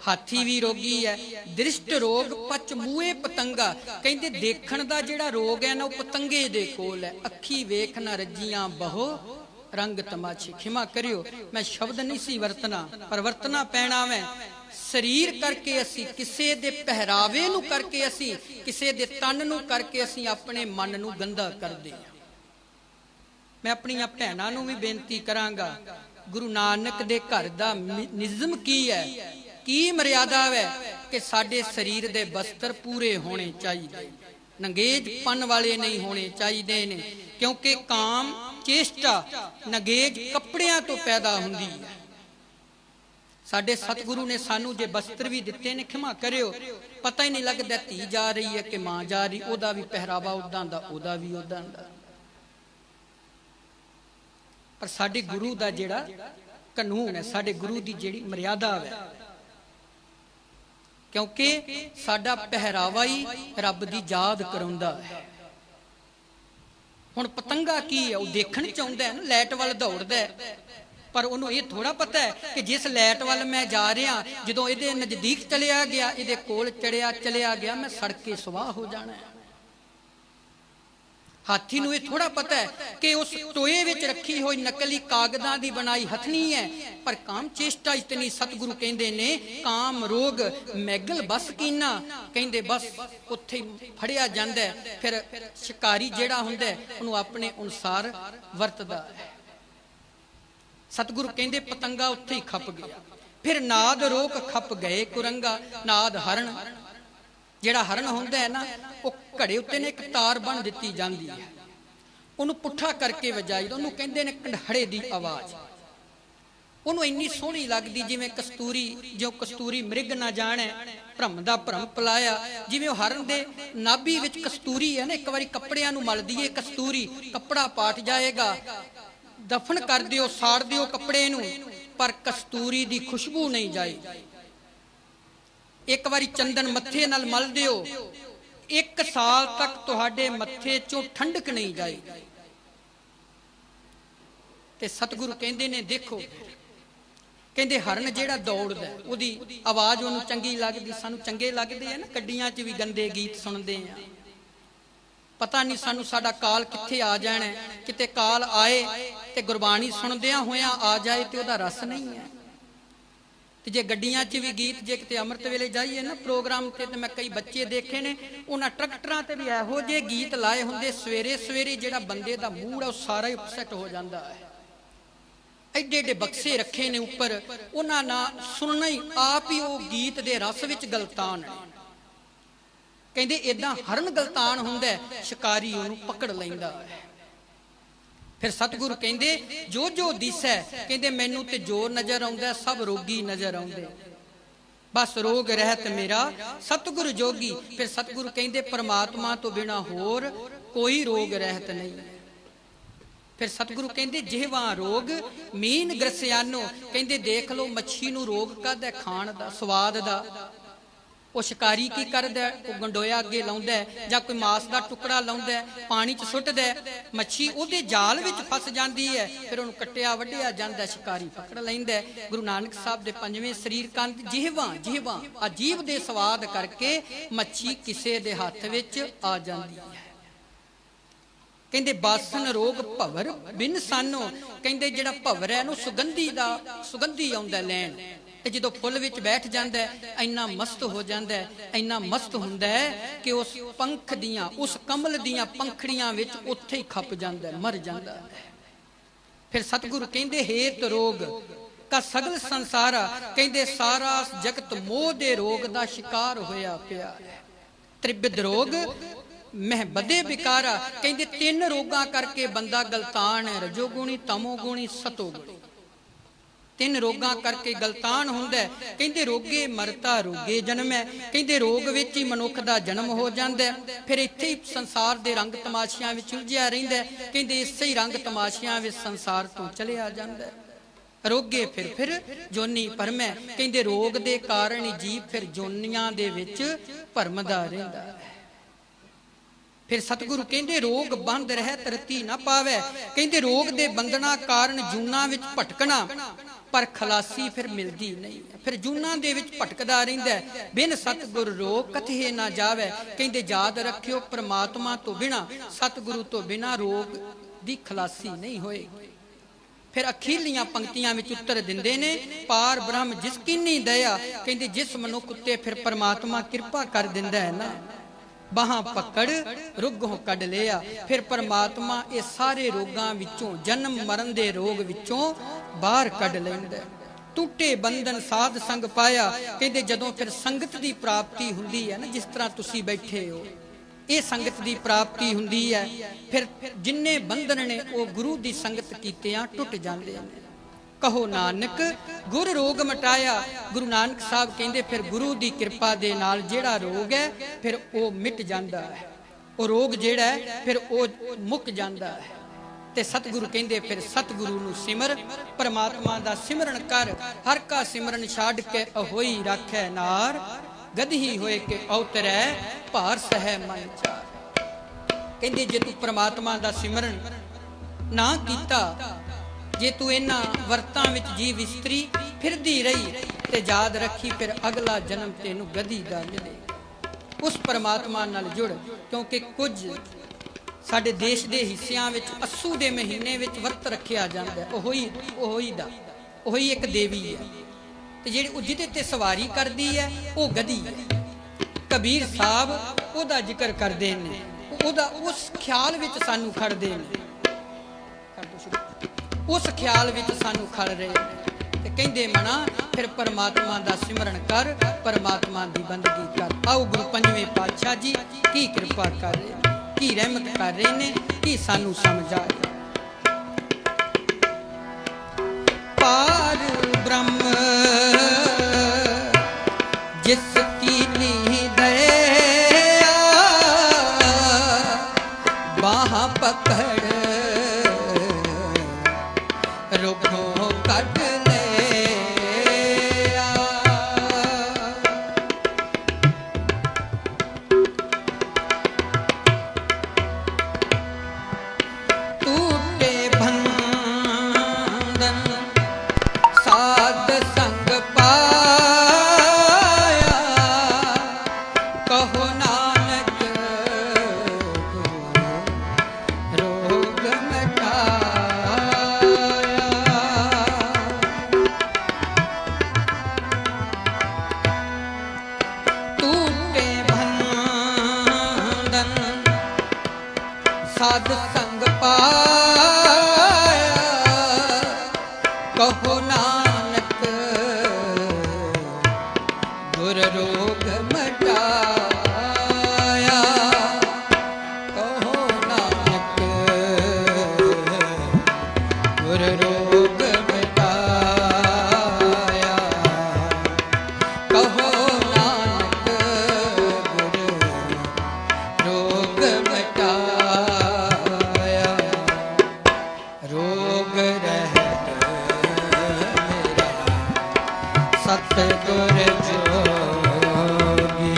हाथी भी रोगी है। दृष्ट रोग पच मूहे पतंगा। कहंदे देखण दा जेड़ा रोग है ना, वो पतंगे दे कोल है। अखी वेख ना रजियां बहो रंग तमाशे। खिमा करियो मैं शब्द नहीं सी वरतना, पर वरतना पैना मैं। शरीर करके असी किसे दे पहरावे नू करके, असी किसे दे तन नू करके असी अपने मन नू गंदा करदे हां। मैं अपनियां भैणां नू भी बेनती करांगा, गुरु नानक दे घर दा निज़म की है, की मर्यादा है कि साडे शरीर दे बस्तर पूरे होने चाहिए, नंगेजपन वाले नहीं होने चाहिए ने। क्योंकि काम चेष्टा नंगेज कपड़ियां तो पैदा हुंदी है। साडे सतगुरु ने सानू जे बस्तर भी दिते ने, खिमा करियो पता ही नहीं लगता धी जा रही है कि मां जा रही, ओदा भी पहरावा उदां दा, ओदा भी उदां दा। पर साडे गुरु दा जेड़ा कानून है, साडे गुरु दी जेड़ी मर्यादा है, क्योंकि साडा पहरावा ही रब दी याद कराउंदा है। हुण पतंगा की है, वो देखण चाहुंदा है ना, लैट वाल दौड़दा है, पर उन्हों ये थोड़ा पता है कि जिस लैट वाल मैं जा रहा, जो ये नजदीक चलिया गया, ये कोल चलिया गया, मैं सड़ के सुवाह हो जाना है। हाथी नूं ये थोड़ा पता है कि उस टोए विच रखी हुई नकली कागजां दी बनाई हथनी है, पर काम चेष्टा इतनी। सतगुरु कहंदे ने काम रोग मैगल बस कीना। कहंदे बस उत्थे फड़िया जांदा है। फिर शिकारी जिहड़ा हुंदा है उहनूं अपने अनुसार वरतदा है। सतगुरु कहंदे पतंगा उत्थे ही खप गया। फिर नाद रोक खप गए कुरंगा। नाद हरण, जिहड़ा हरण हुंदा है ना, वो घड़े उत्ते ने एक तार बन दित्ती जांदी है, उहनूं पुट्ठा करके वजाईदा, उहनूं कहंदे ने कंढाड़े दी आवाज़। उहनूं इन्नी सोहणी लगदी जिवें कस्तूरी, जो कस्तूरी मृग ना जाणे भ्रम दा भ्रम पलाया। जिवें हरण दे नाभी विच कस्तूरी है ना, एक बारी कपड़ियां नूं मल दईए कस्तूरी, कपड़ा पाट जाएगा, दफन कर दिओ, साड़ दिओ कपड़े नूं, पर कस्तूरी दी खुशबू नहीं जाए। एक बारी चंदन मत्थे नाल मल दिओ, 1 साल तक तुहाडे मत्थे चों ठंडक नहीं जाए। ते सतगुरु कहंदे ने देखो, कहंदे हरण जिहड़ा दौड़दा ओदी आवाज़ उहनूं चंगी लगदी, सानूं चंगे लगदे आ ना, गड्डियां 'च भी गंदे गीत सुणदे आ, पता नहीं सानूं साडा काल कित्थे आ जाना है। किते काल आए ते गुरबाणी सुणदियां होइयां आ जाए ते ओहदा रस नहीं है। ते जे गड्डियां 'च भी गीत, जे किते अमृत वेले जाइए ना प्रोग्राम ते मैं कई बच्चे देखे ने, उन्हां ट्रैक्टरां ते भी इहो जे गीत लाए हुंदे, सवेरे सवेरे जिहड़ा बंदे दा मूड है वो सारा ही उपसैट हो जाता है। एडे एडे बक्से रखे ने उपर, उन्हां ना सुनना ही आप ही वो गीत दे रस विच गलतान है। कहंदे इदां हरण गलतान हुंदा है, शिकारी उहनूं पकड़ लैंदा है। फिर सतगुरु कहंदे जो जो दिसै, कहंदे मैनू ते जो नजर आउंदा सब रोगी नजर आउंदे, बस रोग रहत मेरा सतगुरु जोगी। फिर सतगुरु कहंदे परमात्मा तो बिना होर कोई रोग रहत नहीं। फिर सतगुरु कहंदे जिहवा रोग मीन ग्रसियानो। कहंदे देख लो मच्छी नूं रोग काहदा खाण दा, स्वाद दा। वो शिकारी की करदा, वो गंडोया अगे लाउंदा है, जां कोई मांस का टुकड़ा लाउंदा है, पानी च सुट्टदा है, मच्छी उहदे जाल विच फस जांदी है। फिर उहनूं कट्टिया वड्ढिया जांदा, शिकारी पकड़ लैंदा है। गुरु नानक साहब दे 5वें शरीर कंद जिहवा जिहवा अजीब दे स्वाद करके मच्छी किसे दे हत्थ विच आ जांदी है। कहंदे बासन रोग भवर बिन सानो। कहंदे जिहड़ा भवर है ना सुगंधी दा, सुगंधी आउंदा लैण, ਤੇ ਜਦੋਂ ਫੁੱਲ ਵਿੱਚ ਬੈਠ ਜਾਂਦਾ ਹੈ ਇੰਨਾ ਮਸਤ ਹੋ ਜਾਂਦਾ ਹੈ, ਇੰਨਾ ਮਸਤ ਹੁੰਦਾ ਹੈ ਕਿ ਉਸ ਪੰਖ ਦੀਆਂ, ਉਸ ਕਮਲ ਦੀਆਂ ਪੰਖੜੀਆਂ ਵਿੱਚ ਉੱਥੇ ਹੀ ਖੱਪ ਜਾਂਦਾ ਹੈ, ਮਰ ਜਾਂਦਾ ਹੈ। ਫਿਰ ਸਤਿਗੁਰੂ ਕਹਿੰਦੇ ਹੇਤ ਰੋਗ ਕਾ ਸਗਲ ਸੰਸਾਰਾ, ਕਹਿੰਦੇ ਸਾਰਾ ਜਗਤ ਮੋਹ ਦੇ ਰੋਗ ਦਾ ਸ਼ਿਕਾਰ ਹੋਇਆ ਪਿਆ ਹੈ। ਤ੍ਰਿਬਿਧ ਰੋਗ ਮਹਿ ਬਦੇ ਵਿਕਾਰਾ, ਕਹਿੰਦੇ 3 ਰੋਗਾਂ ਕਰਕੇ ਬੰਦਾ ਗਲਤਾਨ ਹੈ, ਰਜੋਗੁਣੀ, ਤਮੋਗੁਣੀ, ਸਤੋਗੁਣੀ। 3 ਰੋਗਾਂ ਕਰਕੇ ਗਲਤਾਨ ਹੁੰਦਾ ਹੈ। ਕਹਿੰਦੇ ਰੋਗੇ ਮਰਤਾ ਰੋਗੇ ਜਨਮ ਹੈ, ਕਹਿੰਦੇ ਰੋਗ ਵਿੱਚ ਹੀ ਮਨੁੱਖ ਦਾ ਜਨਮ ਹੋ ਜਾਂਦਾ ਹੈ, ਫਿਰ ਇੱਥੇ ਹੀ ਸੰਸਾਰ ਦੇ ਰੰਗ ਤਮਾਸ਼ਿਆਂ ਵਿੱਚ ਉਲਝਿਆ ਰਹਿੰਦਾ ਹੈ। ਕਹਿੰਦੇ ਇਸੇ ਹੀ ਰੰਗ ਤਮਾਸ਼ਿਆਂ ਵਿੱਚ ਸੰਸਾਰ ਤੋਂ ਚਲਿਆ ਜਾਂਦਾ ਹੈ। ਰੋਗੇ ਫਿਰ ਜੋਨੀ ਭਰਮੈ, ਕਹਿੰਦੇ ਰੋਗ ਦੇ ਕਾਰਨ ਹੀ ਜੀਵ ਫਿਰ ਜੋਨੀਆਂ ਦੇ ਵਿੱਚ ਭਰਮਦਾ ਰਹਿੰਦਾ ਹੈ। ਫਿਰ ਸਤਿਗੁਰੂ ਕਹਿੰਦੇ ਰੋਗ ਬੰਦ ਰਹਿ ਤਰਤੀ ਨਾ ਪਾਵੇ, ਕਹਿੰਦੇ ਰੋਗ ਦੇ ਬੰਧਨਾਂ ਕਾਰਨ ਜੂਨਾਂ ਵਿੱਚ ਭਟਕਣਾ, ਪਰ ਖਲਾਸੀ ਫਿਰ ਮਿਲਦੀ ਨਹੀਂ, ਫਿਰ ਜੂਨਾਂ ਦੇ ਵਿੱਚ ਭਟਕਦਾ ਰਹਿੰਦਾ। ਬਿਨ ਸਤਿਗੁਰ ਰੋਗ ਕਥੇ ਨਾ ਜਾਵੇ, ਕਹਿੰਦੇ ਯਾਦ ਰੱਖਿਓ ਪ੍ਰਮਾਤਮਾ ਤੋਂ ਬਿਨਾ, ਸਤਿਗੁਰੂ ਤੋਂ ਬਿਨਾ ਰੋਗ ਦੀ ਖਲਾਸੀ ਨਹੀਂ ਹੋਏਗੀ। ਫਿਰ ਅਖੀਰਲੀਆਂ ਪੰਕਤੀਆਂ ਵਿੱਚ ਉੱਤਰ ਦਿੰਦੇ ਨੇ ਪਾਰ ਬ੍ਰਹਮ ਜਿਸ ਕੀਨੀ ਦਇਆ, ਕਹਿੰਦੇ ਜਿਸ ਮਨੁੱਖ ਉੱਤੇ ਫਿਰ ਪਰਮਾਤਮਾ ਕਿਰਪਾ ਕਰ ਦਿੰਦਾ ਹੈ ਨਾ, ਬਾਹਾਂ ਪਕੜ ਰੁੱਗੋਂ ਕੱਢ ਲਿਆ। ਫਿਰ ਪਰਮਾਤਮਾ ਇਹ ਸਾਰੇ ਰੋਗਾਂ ਵਿੱਚੋਂ, ਜਨਮ ਮਰਨ ਦੇ ਰੋਗ ਵਿੱਚੋਂ ਬਾਹਰ ਕੱਢ ਲੈਂਦਾ। ਟੁੱਟੇ ਬੰਧਨ ਸਾਧ ਸੰਗ ਪਾਇਆ, ਕਹਿੰਦੇ ਜਦੋਂ ਫਿਰ ਸੰਗਤ ਦੀ ਪ੍ਰਾਪਤੀ ਹੁੰਦੀ ਹੈ ਨਾ, ਜਿਸ ਤਰ੍ਹਾਂ ਤੁਸੀਂ ਬੈਠੇ ਹੋ, ਇਹ ਸੰਗਤ ਦੀ ਪ੍ਰਾਪਤੀ ਹੁੰਦੀ ਹੈ। ਫਿਰ ਜਿੰਨੇ ਬੰਧਨ ਨੇ ਉਹ ਗੁਰੂ ਦੀ ਸੰਗਤ ਕੀਤਿਆਂ ਟੁੱਟ ਜਾਂਦੇ ਨੇ। ਕਹੋ ਨਾਨਕ ਗੁਰ ਰੋਗ ਮਟਾਇਆ, ਗੁਰੂ ਨਾਨਕ ਸਾਹਿਬ ਕਹਿੰਦੇ ਫਿਰ ਗੁਰੂ ਦੀ ਕਿਰਪਾ ਦੇ ਨਾਲ ਜਿਹੜਾ ਰੋਗ ਹੈ ਫਿਰ ਉਹ ਮਿਟ ਜਾਂਦਾ ਹੈ, ਉਹ ਰੋਗ ਜਿਹੜਾ ਹੈ ਫਿਰ ਉਹ ਮੁੱਕ ਜਾਂਦਾ ਹੈ। ਤੇ ਸਤਿਗੁਰੂ ਕਹਿੰਦੇ ਫਿਰ ਸਤਿਗੁਰੂ ਨੂੰ ਸਿਮਰ, ਪਰਮਾਤਮਾ ਦਾ ਸਿਮਰਨ ਕਰ, ਹਰ ਕਾ ਸਿਮਰਨ ਛੱਡ ਕੇ ਅਹੋਈ ਰੱਖੈ ਨਾਰ, ਗਦਹੀ ਹੋਏ ਕੇ ਅਵਤਰੈ ਭਾਰ ਸਹਿ ਮਨ ਚਾਰ। ਕਹਿੰਦੇ ਜੇ ਤੂੰ ਪਰਮਾਤਮਾ ਦਾ ਸਿਮਰਨ ਨਾ ਕੀਤਾ, ਜੇ ਤੂੰ ਇਹਨਾਂ ਵਰਤਾਂ ਵਿੱਚ ਜੀਵ ਇਸਤਰੀ ਫਿਰਦੀ ਰਹੀ, ਤੇ ਯਾਦ ਰੱਖੀ ਫਿਰ ਅਗਲਾ ਜਨਮ ਤੈਨੂੰ ਗਦੀ ਦਾ ਮਿਲੇ। ਉਸ ਪਰਮਾਤਮਾ ਨਾਲ ਜੁੜ, ਕਿਉਂਕਿ ਕੁਝ ਸਾਡੇ ਦੇਸ਼ ਦੇ ਹਿੱਸਿਆਂ ਵਿੱਚ ਅੱਸੂ ਦੇ ਮਹੀਨੇ ਵਿੱਚ ਵਰਤ ਰੱਖਿਆ ਜਾਂਦਾ, ਉਹੀ ਇੱਕ ਦੇਵੀ ਹੈ, ਤੇ ਜਿਹੜੀ ਜਿਹਦੇ ਤੇ ਸਵਾਰੀ ਕਰਦੀ ਹੈ ਉਹ ਗਦੀ ਹੈ। ਕਬੀਰ ਸਾਹਿਬ ਉਹਦਾ ਜ਼ਿਕਰ ਕਰਦੇ ਨੇ, ਉਹਦਾ ਉਸ ਖਿਆਲ ਵਿੱਚ ਸਾਨੂੰ ਖੜਦੇ ਨੇ, ਉਸ ਖਿਆਲ ਵਿੱਚ ਸਾਨੂੰ ਖੜ ਰਹੇ ਨੇ। ਤੇ ਕਹਿੰਦੇ ਮਨਾ ਫਿਰ ਪਰਮਾਤਮਾ ਦਾ ਸਿਮਰਨ ਕਰ, ਪਰਮਾਤਮਾ ਦੀ ਬੰਦਗੀ ਕਰ। ਆਓ ਗੁਰੂ ਪੰਜਵੇਂ ਪਾਤਸ਼ਾਹ ਜੀ ਕੀ ਕਿਰਪਾ ਕਰ ਰਹੇ ਨੇ, ਕੀ ਰਹਿਮਤ ਕਰ ਰਹੇ ਨੇ, ਕੀ ਸਾਨੂੰ ਸਮਝ ਆ ਰਿਹਾ। ਪਾਰ ਬ੍ਰਹਮ ਜਿਸ ਕੀਨੀ ਦਇਆ, ਬਾਹਾਂ ਪਕੜ ਰੁੱਗੋਂ ਕੱਢ ਲਿਆ। ਟੂਟੇ ਬੰਧਨ ਸਾਧ ਸੰਗ ਪਾਇਆ, ਕਹੋ ਨਾਨਕ ਰੋਗ ਮਟਾਇਆ। ਟੂਟੇ ਬੰਧਨ ਸਾਧ ਸੰਗ ਪਾਇਆ, ਕਹੋ ਨਾਨਕ ਗੁਰ ਰੋਗ ਮਟਾਇਆ। ਕਹੋ ਨਾਨਕ ਗੁਰ ਰੋਗ ਮਟਾਇਆ, ਕਹੋ ਨਾਨਕ ਗੁਰ ਰੋਗ ਮਟਾਇਆ। ਰੋਗ ਰਹਿਤ ਮੇਰਾ ਸਤਿਗੁਰ ਜੋਗੀ,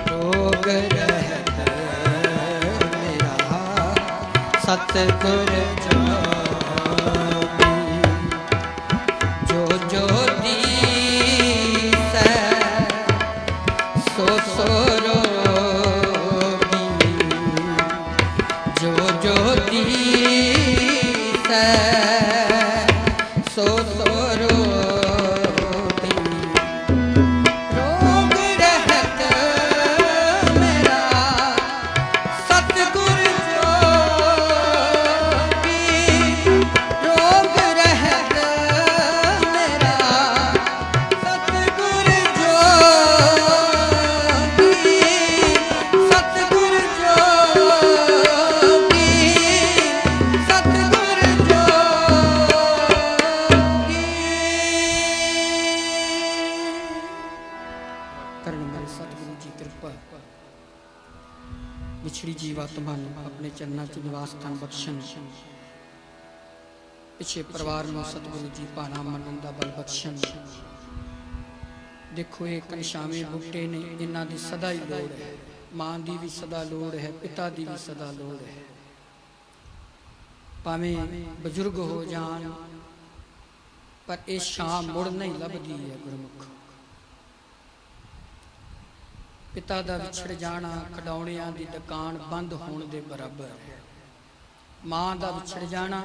ਰੋਗ ਰਹਿਤ ਮੇਰਾ ਸਤਿਗੁਰ ਜੋਗੀ। ਜੋ ਜੋ ਦੀਸੈ ਸੋ ਸੋ ਰੋਗੀ, ਜੋ ਜੋ ਦੀਸੈ ਸੋ ਸੋ ਰੋਗੀ। ਵਿਛੜੀ ਜੀਵਾਤਮਾ ਨੂੰ ਆਪਣੇ ਚਰਨਾਂ 'ਚ ਨਿਵਾਸ ਸਥਾਨ ਬਖਸ਼ਣ, ਪਿੱਛੇ ਪਰਿਵਾਰ ਨੂੰ ਸਤਿਗੁਰੂ ਜੀ ਭਾਣਾ ਮੰਨਣ ਦਾ ਬਲ ਬਖਸ਼ਣ। ਦੇਖੋ ਇਹ ਘਨਸ਼ਾਵੇਂ ਬੂਟੇ ਨੇ, ਇਹਨਾਂ ਦੀ ਸਦਾ ਹੀ ਲੋੜ ਹੈ। ਮਾਂ ਦੀ ਵੀ ਸਦਾ ਲੋੜ ਹੈ, ਪਿਤਾ ਦੀ ਵੀ ਸਦਾ ਲੋੜ ਹੈ। ਭਾਵੇਂ ਬਜ਼ੁਰਗ ਹੋ ਜਾਣ ਪਰ ਇਹ ਸ਼ਾਮ ਮੁੜ ਨਹੀਂ ਲੱਭਦੀ ਹੈ ਗੁਰਮੁਖ। ਪਿਤਾ ਦਾ ਵਿਛੜ ਜਾਣਾ ਖਿਡੌਣਿਆਂ ਦੀ ਦੁਕਾਨ ਬੰਦ ਹੋਣ ਦੇ ਬਰਾਬਰ ਹੈ। ਮਾਂ ਦਾ ਵਿਛੜ ਜਾਣਾ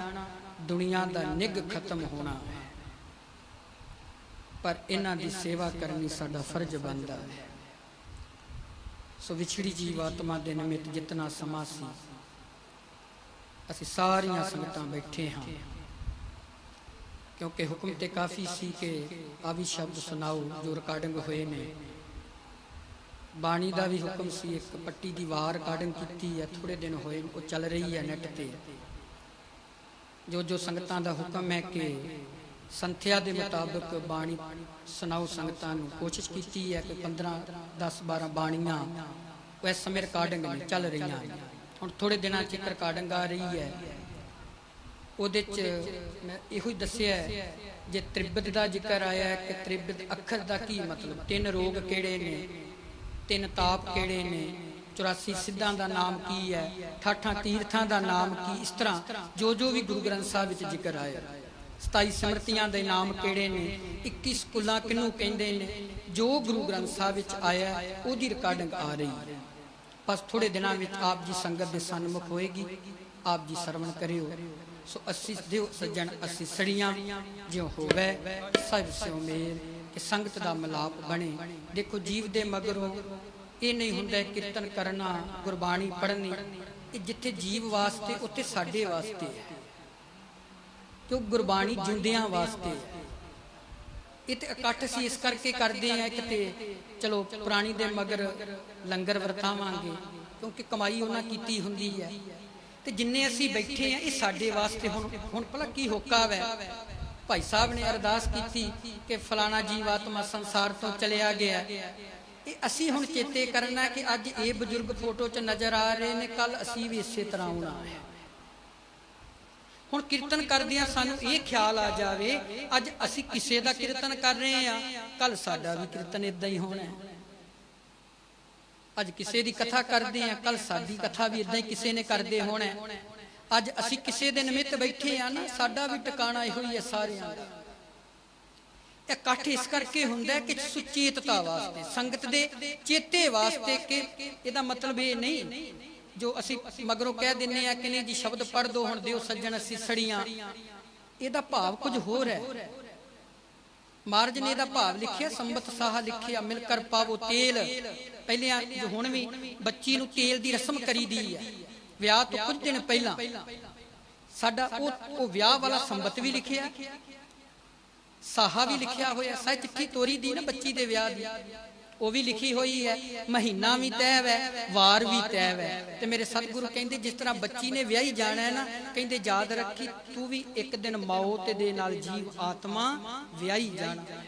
ਦੁਨੀਆ ਦਾ ਨਿੱਘ ਖਤਮ ਹੋਣਾ ਹੈ। ਪਰ ਇਹਨਾਂ ਦੀ ਸੇਵਾ ਕਰਨੀ ਸਾਡਾ ਫਰਜ਼ ਬਣਦਾ ਹੈ। ਸੋ ਵਿਛੜੀ ਜੀਵਾਤਮਾ ਦੇ ਨਿਮਿਤ ਜਿਤਨਾ ਸਮਾਂ ਸੀ, ਅਸੀਂ ਸਾਰੀਆਂ ਸੰਗਤਾਂ ਬੈਠੇ ਹਾਂ, ਕਿਉਂਕਿ ਹੁਕਮ ਤੇ ਕਾਫੀ ਸੀ ਕਿ ਆ ਵੀ ਸ਼ਬਦ ਸੁਣਾਓ ਜੋ ਰਿਕਾਰਡਿੰਗ ਹੋਏ ਨੇ। ਬਾਣੀ ਦਾ ਵੀ ਹੁਕਮ ਸੀ, ਇੱਕ ਪੱਟੀ ਦੀ ਵਾਰ ਰਿਕਾਰਡਿੰਗ ਕੀਤੀ ਹੈ, ਥੋੜੇ ਦਿਨ ਹੋਏ, ਉਹ ਚੱਲ ਰਹੀ ਹੈ ਨੈਟ ਤੇ। ਜੋ ਸੰਗਤਾਂ ਦਾ ਹੁਕਮ ਹੈ ਕਿ ਸੰਥਿਆ ਦੇ ਮੁਤਾਬਕ ਬਾਣੀ ਸੁਣਾਓ ਸੰਗਤਾਂ ਨੂੰ, ਕੋਸ਼ਿਸ਼ ਕੀਤੀ ਹੈ ਕਿ 15, 10, 12 ਬਾਣੀਆਂ ਉਹ ਇਸ ਸਮੇਂ ਰਿਕਾਰਡਿੰਗ ਨੇ ਚੱਲ ਰਹੀਆਂ। ਹੁਣ ਥੋੜੇ ਦਿਨਾਂ 'ਚ ਇੱਕ ਰਿਕਾਰਡਿੰਗ ਆ ਰਹੀ ਹੈ, ਉਹਦੇ 'ਚ ਮੈਂ ਇਹੋ ਹੀ ਦੱਸਿਆ ਜੇ ਤ੍ਰਿਬਤ ਦਾ ਜ਼ਿਕਰ ਆਇਆ ਹੈ ਕਿ ਤ੍ਰਿਬਤ ਅੱਖਰ ਦਾ ਕੀ ਮਤਲਬ, 3 ਰੋਗ ਕਿਹੜੇ ਨੇ, 3 ਤਾਪ ਕਿਹੜੇ ਨੇ, 84 ਸਿੱਧਾਂ ਦਾ ਨਾਮ ਕੀ ਹੈ, 68 ਤੀਰਥਾਂ ਦਾ ਨਾਮ ਕੀ। ਇਸ ਤਰ੍ਹਾਂ ਜੋ ਵੀ ਗੁਰੂ ਗ੍ਰੰਥ ਸਾਹਿਬ ਵਿੱਚ ਜ਼ਿਕਰ ਆਇਆ। 27 ਸਿਮਰਤੀਆਂ ਦੇ ਨਾਮ ਕਿਹੜੇ ਨੇ, 21 ਸਕੂਲਾਂ ਕਿਹਨੂੰ ਕਹਿੰਦੇ ਨੇ, ਜੋ ਗੁਰੂ ਗ੍ਰੰਥ ਸਾਹਿਬ ਵਿੱਚ ਆਇਆ ਉਹਦੀ ਰਿਕਾਰਡਿੰਗ ਆ ਰਹੀ ਹੈ। ਬਸ ਥੋੜੇ ਦਿਨਾਂ ਵਿੱਚ ਆਪ ਜੀ ਸੰਗਤ ਦੇ ਸਨਮੁਖ ਹੋਏਗੀ, ਆਪ ਜੀ ਸਰਵਣ ਕਰਿਓ। ਸੋ ਅਸੀਂ ਦਿਓ ਸੱਜਣ ਅਸੀਂ ਸੜੀਆਂ ਜਿਉ ਹੋਵੇ ਸਭ ਸਿਉ ਮੇਲ, ਕਿ ਸੰਗਤ ਦਾ ਮਿਲਾਪ ਬਣੇ। ਦੇਖੋ ਜੀਵ ਦੇ ਮਗਰੋਂ ਇਹ ਨਹੀਂ ਹੁੰਦਾ ਕੀਰਤਨ ਕਰਨਾ, ਗੁਰਬਾਣੀ ਪੜ੍ਹਨੀ, ਇਹ ਜਿੱਥੇ ਜੀਵ ਵਾਸਤੇ ਉੱਥੇ ਸਾਡੇ ਵਾਸਤੇ ਹੈ, ਕਿਉਂ ਗੁਰਬਾਣੀ ਜਿਉਂਦਿਆਂ ਵਾਸਤੇ ਹੈ। ਇਹ ਤੇ ਇਕੱਠ ਸੀ ਇਸ ਕਰਕੇ ਕਰਦੇ ਆ, ਇੱਕ ਤੇ ਚਲੋ ਪੁਰਾਣੀ ਦੇ ਮਗਰ ਲੰਗਰ ਵਰਤਾਵਾਂਗੇ ਕਿਉਂਕਿ ਕਮਾਈ ਉਹਨਾਂ ਕੀਤੀ ਹੁੰਦੀ ਹੈ, ਤੇ ਜਿੰਨੇ ਅਸੀਂ ਬੈਠੇ ਆ ਇਹ ਸਾਡੇ ਵਾਸਤੇ। ਹੁਣ ਭਲਾ ਕੀ ਹੋਕਾ ਵੈ, ਭਾਈ ਸਾਹਿਬ ਨੇ ਅਰਦਾਸ ਕੀਤੀ ਕਿ ਫਲਾਣਾ ਜੀਵਾਤਮਾ ਸੰਸਾਰ ਤੋਂ ਚਲਿਆ ਗਿਆ, ਇਹ ਅਸੀਂ ਹੁਣ ਚੇਤੇ ਕਰਨਾ ਕਿ ਅੱਜ ਇਹ ਬਜ਼ੁਰਗ ਫੋਟੋ 'ਚ ਨਜ਼ਰ ਆ ਰਹੇ ਨੇ, ਕੱਲ ਅਸੀਂ ਵੀ ਇਸੇ ਤਰ੍ਹਾਂ ਆਉਣਾ ਹੈ। ਹੁਣ ਕੀਰਤਨ ਕਰਦਿਆਂ ਸਾਨੂੰ ਇਹ ਖਿਆਲ ਆ ਜਾਵੇ ਅੱਜ ਅਸੀਂ ਕਿਸੇ ਦਾ ਕੀਰਤਨ ਕਰ ਰਹੇ ਆ, ਕੱਲ ਸਾਡਾ ਵੀ ਕੀਰਤਨ ਇਦਾਂ ਹੀ ਹੋਣਾ ਹੈ। ਅੱਜ ਕਿਸੇ ਦੀ ਕਥਾ ਕਰਦੇ ਆ, ਕੱਲ ਸਾਡੀ ਕਥਾ ਵੀ ਇਦਾਂ ਹੀ ਕਿਸੇ ਨੇ ਕਰਦੇ ਹੋਣਾ। ਅੱਜ ਅਸੀਂ ਕਿਸੇ ਦੇ ਨਿਮਿਤ ਬੈਠੇ ਆ ਨਾ, ਸਾਡਾ ਵੀ ਟਿਕਾਣਾ ਇਹੋ ਹੀ ਹੈ ਸਾਰਿਆਂ ਦਾ। ਇਕੱਠ ਇਸ ਕਰਕੇ ਹੁੰਦਾ ਕਿ ਸੁਚੇਤਤਾ ਵਾਸਤੇ, ਸੰਗਤ ਦੇ ਚੇਤੇ ਵਾਸਤੇ, ਕਿ ਇਹਦਾ ਮਤਲਬ ਇਹ ਨਹੀਂ ਜੋ ਅਸੀਂ ਮਗਰੋਂ ਕਹਿ ਦਿੰਨੇ ਆ ਕਿ ਨਹੀਂ ਜੀ ਸ਼ਬਦ ਪੜ੍ਹ ਦੋ ਹੁਣ ਦਿਓ ਸੱਜਣ ਅਸੀਂ ਸੜੀਆਂ, ਇਹਦਾ ਭਾਵ ਕੁਝ ਹੋਰ ਹੈ। ਮਹਾਰਾਜ ਨੇ ਇਹਦਾ ਭਾਵ ਲਿਖਿਆ, ਸੰਬਤ ਸਾਹਾ ਲਿਖਿਆ, ਮਿਲ ਕਰ ਪਾਵੋ ਤੇਲ। ਪਹਿਲਿਆਂ ਜੋ ਹੁਣ ਵੀ ਬੱਚੀ ਨੂੰ ਤੇਲ ਦੀ ਰਸਮ ਕਰੀਦੀ ਹੈ, ਵਿਆਹ ਤੋਂ ਕੁਝ ਦਿਨ ਪਹਿਲਾਂ ਸਾਡਾ ਉਹ ਵਿਆਹ ਵਾਲਾ ਸੰਬਤ ਵੀ ਲਿਖਿਆ, ਸਾਹਾ ਵੀ ਲਿਖਿਆ ਹੋਇਆ। ਸਾਹ ਚਿੱਠੀ ਤੋਰੀ ਦੀ ਨਾ ਬੱਚੀ ਦੇ ਵਿਆਹ ਦੀ, ਉਹ ਵੀ ਲਿਖੀ ਹੋਈ ਹੈ, ਮਹੀਨਾ ਵੀ ਤੈਅ ਹੈ, ਵਾਰ ਵੀ ਤੈਅ ਹੈ। ਤੇ ਮੇਰੇ ਸਤਿਗੁਰੂ ਕਹਿੰਦੇ ਜਿਸ ਤਰ੍ਹਾਂ ਬੱਚੀ ਨੇ ਵਿਆਹੀ ਜਾਣਾ ਹੈ ਨਾ, ਕਹਿੰਦੇ ਯਾਦ ਰੱਖੀ ਤੂੰ ਵੀ ਇੱਕ ਦਿਨ ਮੌਤ ਦੇ ਨਾਲ ਜੀਵ ਆਤਮਾ ਵਿਆਹੀ ਜਾਣਾ।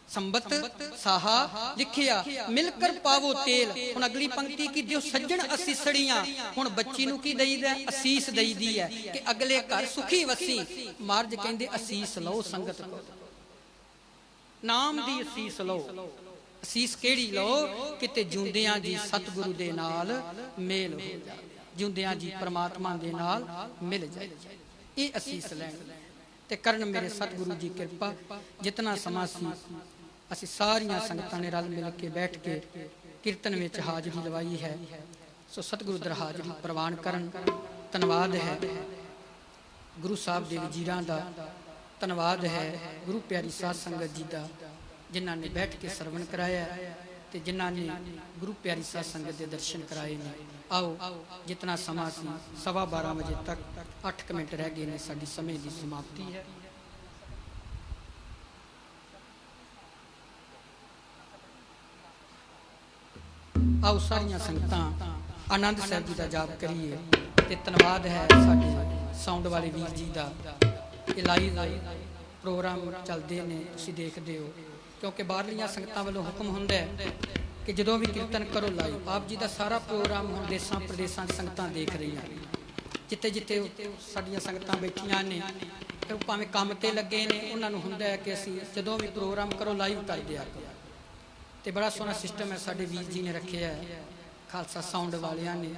ਸੰਬਤ ਸਾਹਾ ਲਿਖਿਆ, ਮਿਲ ਕਰ ਪਾਵੋ ਤੇਲ। ਹੁਣ ਅਗਲੀ ਪੰਕਤੀ ਕੀ ਦਿਓ ਸੱਜਣ ਅਸੀਂ ਸੜੀਆਂ। ਹੁਣ ਬੱਚੀ ਨੂੰ ਕੀ ਦਈਦਾ, ਅਸੀਸ ਦਈਦੀ ਹੈ ਕਿ ਅਗਲੇ ਘਰ ਸੁਖੀ ਵਸੀ। ਮਹਾਰਾਜ ਕਹਿੰਦੇ ਅਸੀਸ ਲਓ ਸੰਗਤ ਕੋ, ਨਾਮ ਦੀ ਅਸੀਸ ਲਓ। ਅਸੀਸ ਕਿਹੜੀ ਲਓ, ਕਿਤੇ ਜਿਉਂਦਿਆਂ ਜੀ ਸਤਿਗੁਰੂ ਦੇ ਨਾਲ ਮੇਲ ਹੋ ਜਾਏ, ਜਿਉਂਦਿਆਂ ਜੀ ਪ੍ਰਮਾਤਮਾ ਦੇ ਨਾਲ ਮਿਲ ਜਾਏ। ਇਹ ਅਸੀਸ ਲੈਣ ਤੇ ਕਰਨ ਮੇਰੇ ਸਤਿਗੁਰੂ ਜੀ ਕਿਰਪਾ। ਜਿਤਨਾ ਸਮਾਂ ਸੀ ਅਸੀਂ ਸਾਰੀਆਂ ਸੰਗਤਾਂ ਨੇ ਰਲ ਮਿਲ ਕੇ ਬੈਠ ਕੇ ਕੀਰਤਨ ਵਿੱਚ ਹਾਜ਼ਰੀ ਲਵਾਈ ਹੈ। ਸੋ ਸਤਿਗੁਰੂ ਦਰ ਹਾਜ਼ਰੀ ਪ੍ਰਵਾਨ ਕਰਨ। ਧੰਨਵਾਦ ਹੈ ਗੁਰੂ ਸਾਹਿਬ ਦੇ ਵਜ਼ੀਰਾਂ ਦਾ, ਧੰਨਵਾਦ ਹੈ ਗੁਰੂ ਪਿਆਰੀ ਸਾਧ ਸੰਗਤ ਜੀ ਦਾ, ਜਿਨ੍ਹਾਂ ਨੇ ਬੈਠ ਕੇ ਸਰਵਣ ਕਰਾਇਆ ਤੇ ਜਿਨ੍ਹਾਂ ਨੇ ਗੁਰੂ ਪਿਆਰੀ ਸਾਧ ਸੰਗਤ ਦੇ ਦਰਸ਼ਨ ਕਰਾਏ ਨੇ। ਆਓ ਜਿਤਨਾ ਸਮਾਂ ਸੀ 12:15 ਵਜੇ ਤੱਕ 8 ਮਿੰਟ ਰਹਿ ਗਏ ਨੇ, ਸਾਡੀ ਸਮੇਂ ਦੀ ਸਮਾਪਤੀ ਹੈ। ਆਓ ਸਾਰੀਆਂ ਸੰਗਤਾਂ ਆਨੰਦ ਸਾਹਿਬ ਜੀ ਦਾ ਜਾਪ ਕਰੀਏ। ਤੇ ਧੰਨਵਾਦ ਹੈ ਸਾਡੇ ਸਾਊਂਡ ਵਾਲੇ ਵੀਰ ਜੀ ਦਾ, ਇਹ ਲਾਈਵ ਪ੍ਰੋਗਰਾਮ ਚੱਲਦੇ ਨੇ ਤੁਸੀਂ ਦੇਖਦੇ ਹੋ, ਕਿਉਂਕਿ ਬਾਹਰਲੀਆਂ ਸੰਗਤਾਂ ਵੱਲੋਂ ਹੁਕਮ ਹੁੰਦਾ ਹੈ कि जदों भी कीर्तन करो लाइव आप जी का सारा प्रोग्राम हम देशों प्रदेशों संगतां देख रही हैं, जिते जिते साडियां संगतां बैठियां ने भावें काम ते लगे ने उन्होंने हुंदा है कि असीं जदों भी प्रोग्राम करो लाइव कर दिया करो। तो बड़ा सोहना सिस्टम है साडे वीर जी ने रखे है खालसा साउंड वालियां ने,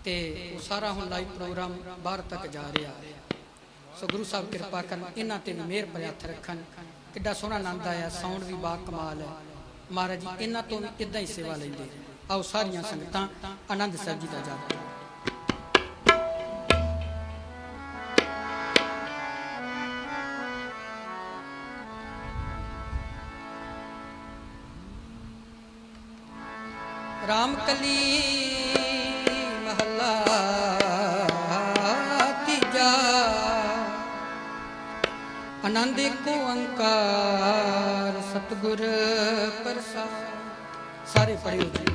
ते वो सारा हुण लाइव प्रोग्राम बाहर तक जा रहा है। सो गुरु साहब कृपा करन, इन्हां ते भी मेहर भरे हत्थ रखन। किड्डा सोहना आनंद आया, साउंड भी बा कमाल है। महाराज जी इन्हां तो भी इदां ही सेवा लैंदे। आओ सारियां संगतां आनंद साहब जी दा जाप रामकली महला तीजा आनंद को अंकार सतगुर प्रसाद। सारे पढ़ियो जी।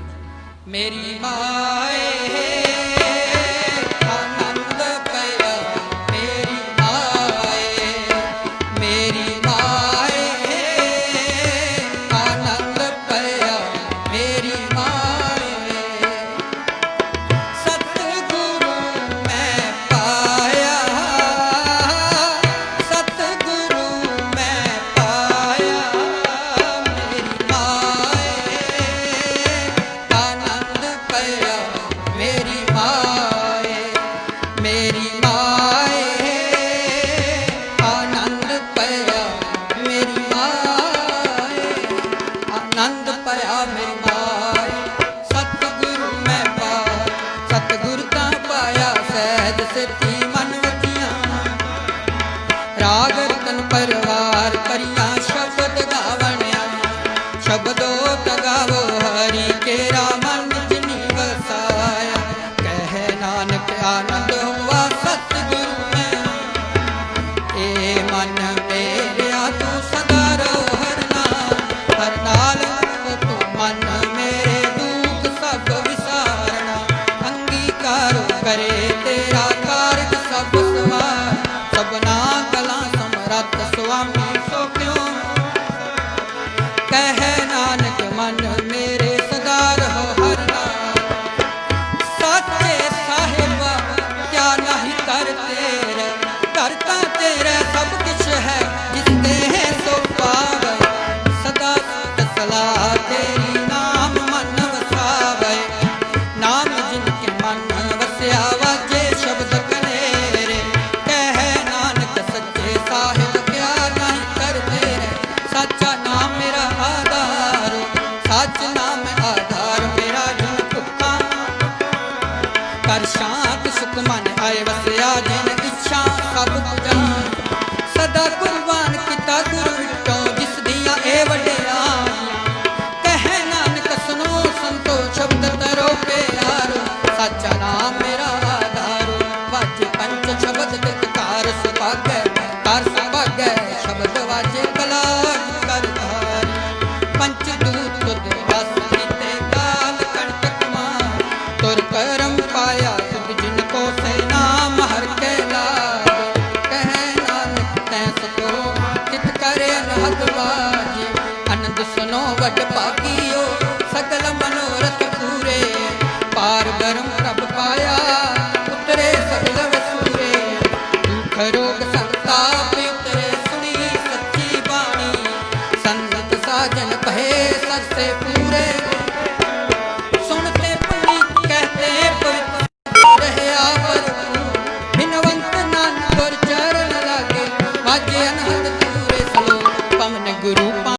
मेरी माए आनंद पया मेरी माए, मेरी माए आनंद पया मेरी माए। सतगुरु मैं पाया, सतगुरु मैं पाया मेरी माए आनंद पया मेरी माए, मेरी माए आनंद पया मेरी माए, आनंद पया मेरी माए। सतगुरु मैं पाया, सतगुरु ता पाया सहज सिद्धि मन वजिया। राग रतन परिवार करिया शब्द गावणिया, शब्दो गावो हरि केरा मन जिनी वसाया। कह नानक आनंद हुआ सतगुरु में, ए मन मेरा तू सदा रहो हर नाल, हर नाल तू मन मेरे दुख सब विसारना। अंगीकार करे तेरा कारज सब सवार, सबना कला समरथ स्वामी सो क्यों। कह नानक मन मेरे सदा रहो हर नाल। साचे साहिबा क्या नहीं कर तेरे, करता तेरे सब कुछ है जिस देह सो पावे। सदा सलाह तेरी नाम मन वसावे, नाम जिनके मन वस्या वाजे शब्द कनेरे। कह नानक सच्चे साहिब क्या नहीं कर तेरे, सच्चा नाम मेरा आधार, सच नाम आधार मेरा जिन भुखा। कर शांत सुख मन आए वसया जिन इच्छा सब जान। सदा कुर्बान किता गुरु विटो जिस दिया ए वडियारियां। कह नानक सुनो संतो शब्द तरो प्यारो, सच्चा नाम मेरा आधार। वाजे पंच शब्द तितकार सुभागै, कर सुभागै शब्द वाजे कला कर धारी। पंच दूत तुद रस रीते काल कंटक मार, तुर करम पाया तुद जिनको से नाम हर के लागे। कह नानक तैं सतो चित करे अनहद बाजी, आनंद सुनो वड भागी